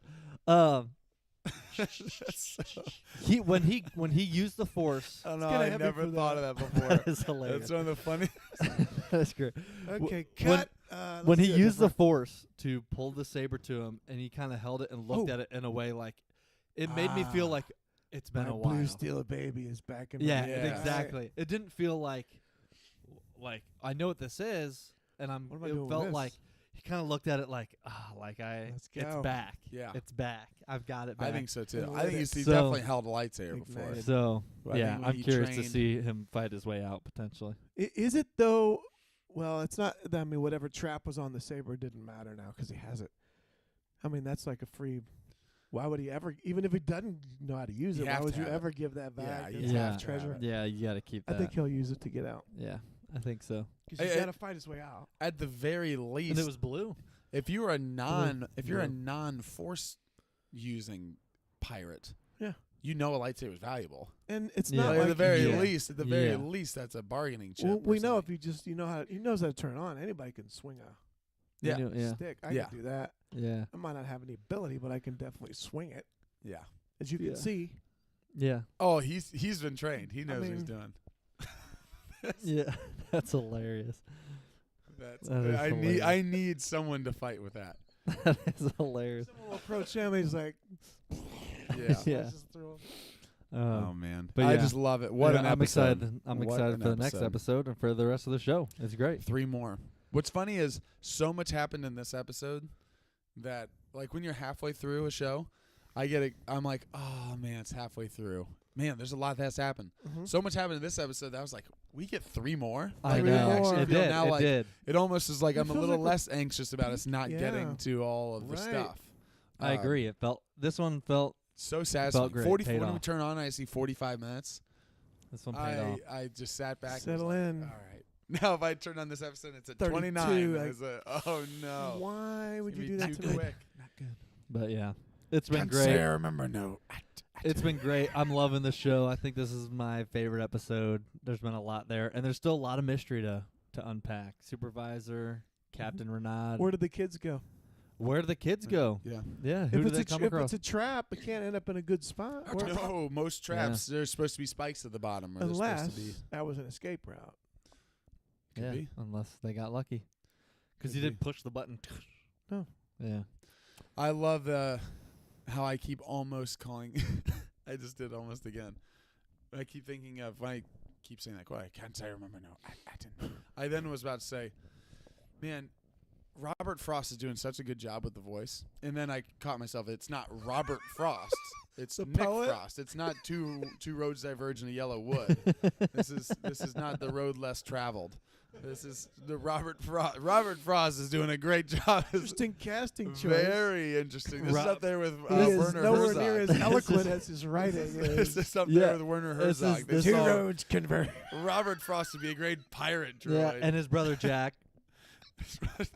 When he used the Force, I don't know. kinda I heavy never for thought that. of that before. that's hilarious. That's one of the funny. That's great. Okay, when- cut. When Let's he do it used the different. Force to pull the saber to him, and he kind of held it and looked Oh. at it in a way like it made me feel Ah. like it's been My a while. blue steel baby is back in. Yeah, my Yeah. exactly. It didn't feel like I know what this is, and What am I it doing with felt this? like he kind of looked at it like Let's it's go. back. Yeah. It's back. I've got it back. I think so too. And I think lit he's it. So- definitely held a lightsaber before. Ignited. So But I yeah, think when I'm he curious to trained- see him fight his way out potentially. Is it though? Well, it's not. I mean, whatever trap was on the saber didn't matter now because he has it. I mean, that's like a free. Why would he ever? Even if he doesn't know how to use You it, why have would to you have it. ever give that Yeah, back? you It's have half to have treasure. it. Yeah, you got to keep I that. think he'll use it to get out Yeah, I think so. because he's I- got to fight his way out. At the very least, And it was blue. if you were a Blue. non-force using pirate, Yeah. you know a lightsaber is valuable. And it's Yeah. not Like, like at the very Yeah. least, Yeah. that's a bargaining chip. Well, we know personally. if you just know how he knows how to turn it on. Anybody can swing a Yeah. Yeah. stick. I Yeah. can do that. Yeah. I might not have any ability, but I can definitely swing it. Yeah. As you can Yeah. see, Yeah. Oh, he's been trained. He knows what he's mean- doing. Yeah. That's hilarious. That's, That is hilarious. I need someone to fight with that. That is hilarious. someone will approach him. He's like, Yeah. Yeah. slashes through him. Oh man. but I yeah. just love it. What Yeah, an I'm episode. excited. I'm What excited an for the next episode and for the rest of the show. It's great. 3 more. What's funny is so much happened in this episode that like when you're halfway through a show, I'm like, oh man, it's halfway through. Man, there's a lot that's happened. Mhm. So much happened in this episode that I was like, we get 3 more. I Like, Three know. more. actually It feel did. now It like did. it almost is like It I'm a feels little like we're- less anxious about us not Yeah. getting to all of the Right. stuff. I agree. This one felt So satisfying. great. 44 Paid when we off. turn on, I see 45 minutes. this one paid off. I just sat back. Settle and was in. like, all right. Now if I turn on this episode, it's at 32, 29. like, I was like, oh no. Why would It's you do gonna that be to too me? quick. Not good. But yeah, it's been Can't great. say I remember no. It's been great. I'm loving the show. I think this is my favorite episode. There's been a lot there, and there's still a lot of mystery to unpack. Supervisor, Captain Renaud. Where did the kids go? Where do the kids go? Yeah. Yeah, who If do it's they a come if across? it's a trap, it can't end up in a good spot. Or- No, most traps there's supposed to be spikes at the bottom. Or they're unless supposed to be. that was an escape route. Could Yeah, be. unless they got lucky, because Could he be. did push the button. No. Yeah. I love how I keep almost calling. I just did almost again. I keep thinking of when I keep saying that. Well, I can't say I remember no. At Attin. I then was about to say, man, Robert Frost is doing such a good job with the voice, and then I caught myself. It's not Robert Frost. It's The Nick poet? Frost. It's not two roads diverge in a yellow wood. This is not the road less traveled. This is the Robert Frost. Robert Frost is doing a great job. Interesting casting choice. Very interesting. This is up there with He is Werner nowhere Herzog. near as eloquent as his writing This is. is up Yeah. there with Werner This is- Herzog. this This is- all- convert. Robert Frost would be a great pirate Yeah, droid. and his brother Jack.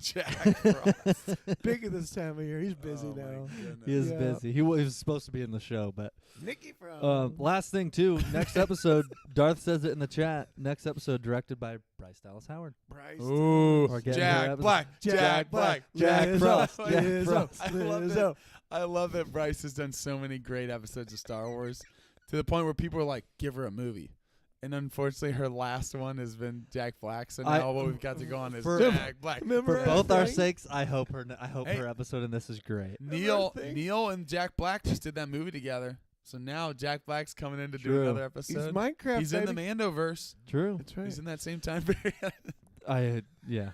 Jack Frost. Big at this time of year. He's busy Oh, my now. goodness. He is Yeah. busy. He was supposed to be in the show, but Nicky from. last thing too. Next episode, Darth says it in the chat. Next episode directed by Bryce Dallas Howard. Bryce. Ooh, Or getting her Jack episode- Black. Jack Black. Jack Lizzo, Frost. Jack Lizzo, Frost. I love Lizzo. it. I love that Bryce has done so many great episodes of Star Wars to the point where people are like, give her a movie. And unfortunately, her last one has been Jack Black. So now what we've got to go on is For- Jack Black. Remember For both our thing? sakes, I hope Hey. her episode in this is great. Neil thing? and Jack Black just did that movie together. So now Jack Black's coming in to do True. another He's episode. Minecraft. He's in the baby. Mandoverse. True. That's right. He's in that same time period. Yeah.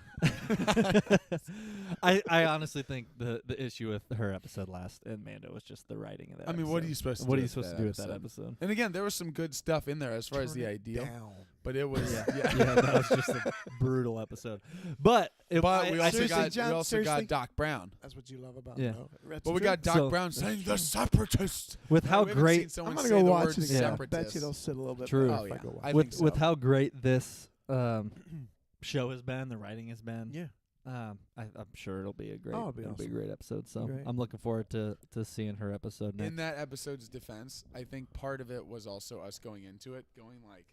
I honestly think the issue with her episode last in Mando was just the writing of that. I mean, what are you supposed to What do are you with supposed to that do with that episode? episode? And again, there was some good stuff in there as far as Turn the it ideal. down. But it was Yeah, that was just a brutal episode. But But we also seriously, got John, we also seriously? got Doc Brown. That's what you love about Yeah. it. No, that's But we true. got Doc So- Brown saying the separatists. with how We haven't seen great someone I'm gonna say go the watch word it again. I bet separatists. you it'll sit a little bit True. better Oh, if I yeah. go watch I it. with think so. with how great this show has been, the writing has been. Yeah. I'm sure it'll be a great, Oh, it'll be a awesome. great episode. So Great. I'm looking forward to seeing her episode next. In that episode's defense, I think part of it was also us going into it, going like,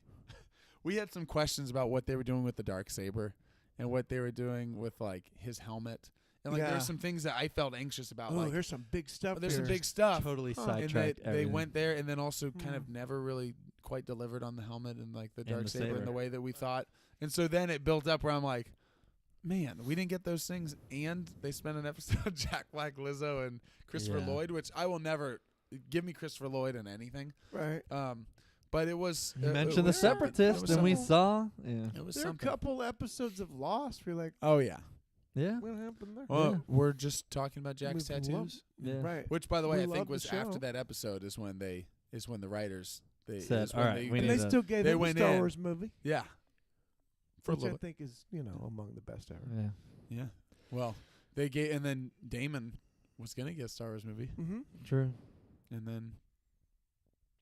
we had some questions about what they were doing with the Darksaber and what they were doing with like his helmet And like Yeah. there's some things that I felt anxious about. Oh, like there's some big stuff. there's some here. big stuff. Totally Huh. And sidetracked. they everything. went there, and then also kind Hmm. of never really quite delivered on the helmet and like the And dark the saber saber. in the way that we thought. And so then it built up where I'm like, man, we didn't get those things, and they spent an episode of Jack Black, Lizzo, and Christopher Yeah. Lloyd, which I will never give me Christopher Lloyd in anything. Right. But it was You it mentioned the was something. It Separatist, was and we something. saw. Yeah. It was There are a something. couple episodes of Lost where you're like, Oh yeah. Yeah. what happened there? Well, Yeah. we're just talking about Jack's We love- tattoos. Yeah. Right. Which, by the way, We I love think the was after show. that episode is when the writers Said, is when "All right, we And need they to- still gave they him a went Star in. Wars movie, yeah for a which I little bit. think is among the best ever. Yeah. Yeah. Well, they gave, and then Damon was gonna get a Star Wars movie, Mm-hmm. True. and then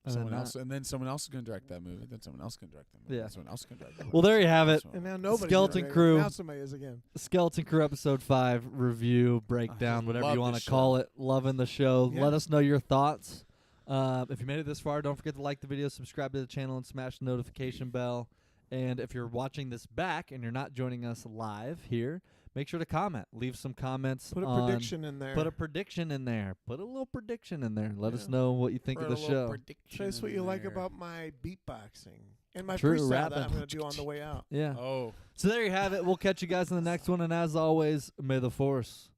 And someone then else, and then someone else is gonna direct that movie. Then someone else is gonna direct that movie. Yeah. Then someone else is gonna direct that movie. Well, there you have it. So- And now nobody. Skeleton Crew. Now somebody is again. Skeleton Crew episode 5 review, breakdown, just whatever love you want the to call show. it. Loving the show. Yeah. Let us know your thoughts. If you made it this far, don't forget to like the video, subscribe to the channel, and smash the notification bell. And if you're watching this back and you're not joining us live here, make sure to comment. Leave some comments. Put a on- prediction in there. Put a prediction in there. Put a little prediction in there. Let us Yeah. know what you think Put of a the little show. prediction Say us what in you like there. about my beatboxing and my True, freestyle that I'm rapping. going to do on the way out. Yeah. Oh. So there you have it. We'll catch you guys in the next one. And as always, may the force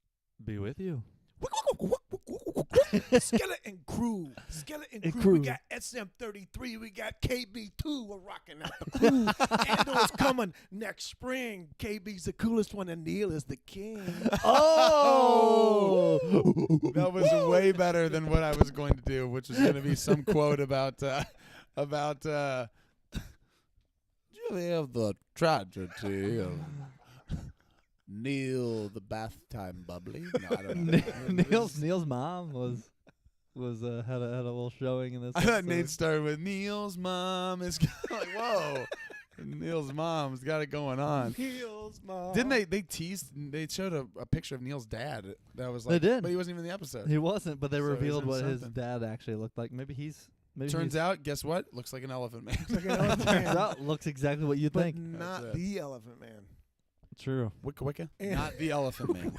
be with you. Skeleton Crew. Skeleton And Crew. crew. We got SM33. We got KB2. We're rocking out the crew. Ando's coming next spring. KB's the coolest one, and Neil is the king. Oh! That was way better than what I was going to do, which was going to be some quote about do you have the tragedy of Neil the bath time bubbly? No, I don't know. Neil's mom was had a little showing in this. I thought episode. Nate started with Neil's mom is like, whoa. Neil's mom's got it going on. Neil's mom. Didn't they teased? They showed a picture of Neil's dad. That was like, They did. but he wasn't even in the episode. He wasn't, but they So he's revealed in what his something. dad actually looked like. Maybe he's. Turns out, guess what? Looks like an elephant man. Like an elephant Turns man. out looks exactly what you But think. not it. the elephant man. True. Wicca wicca? And- Not the elephant man.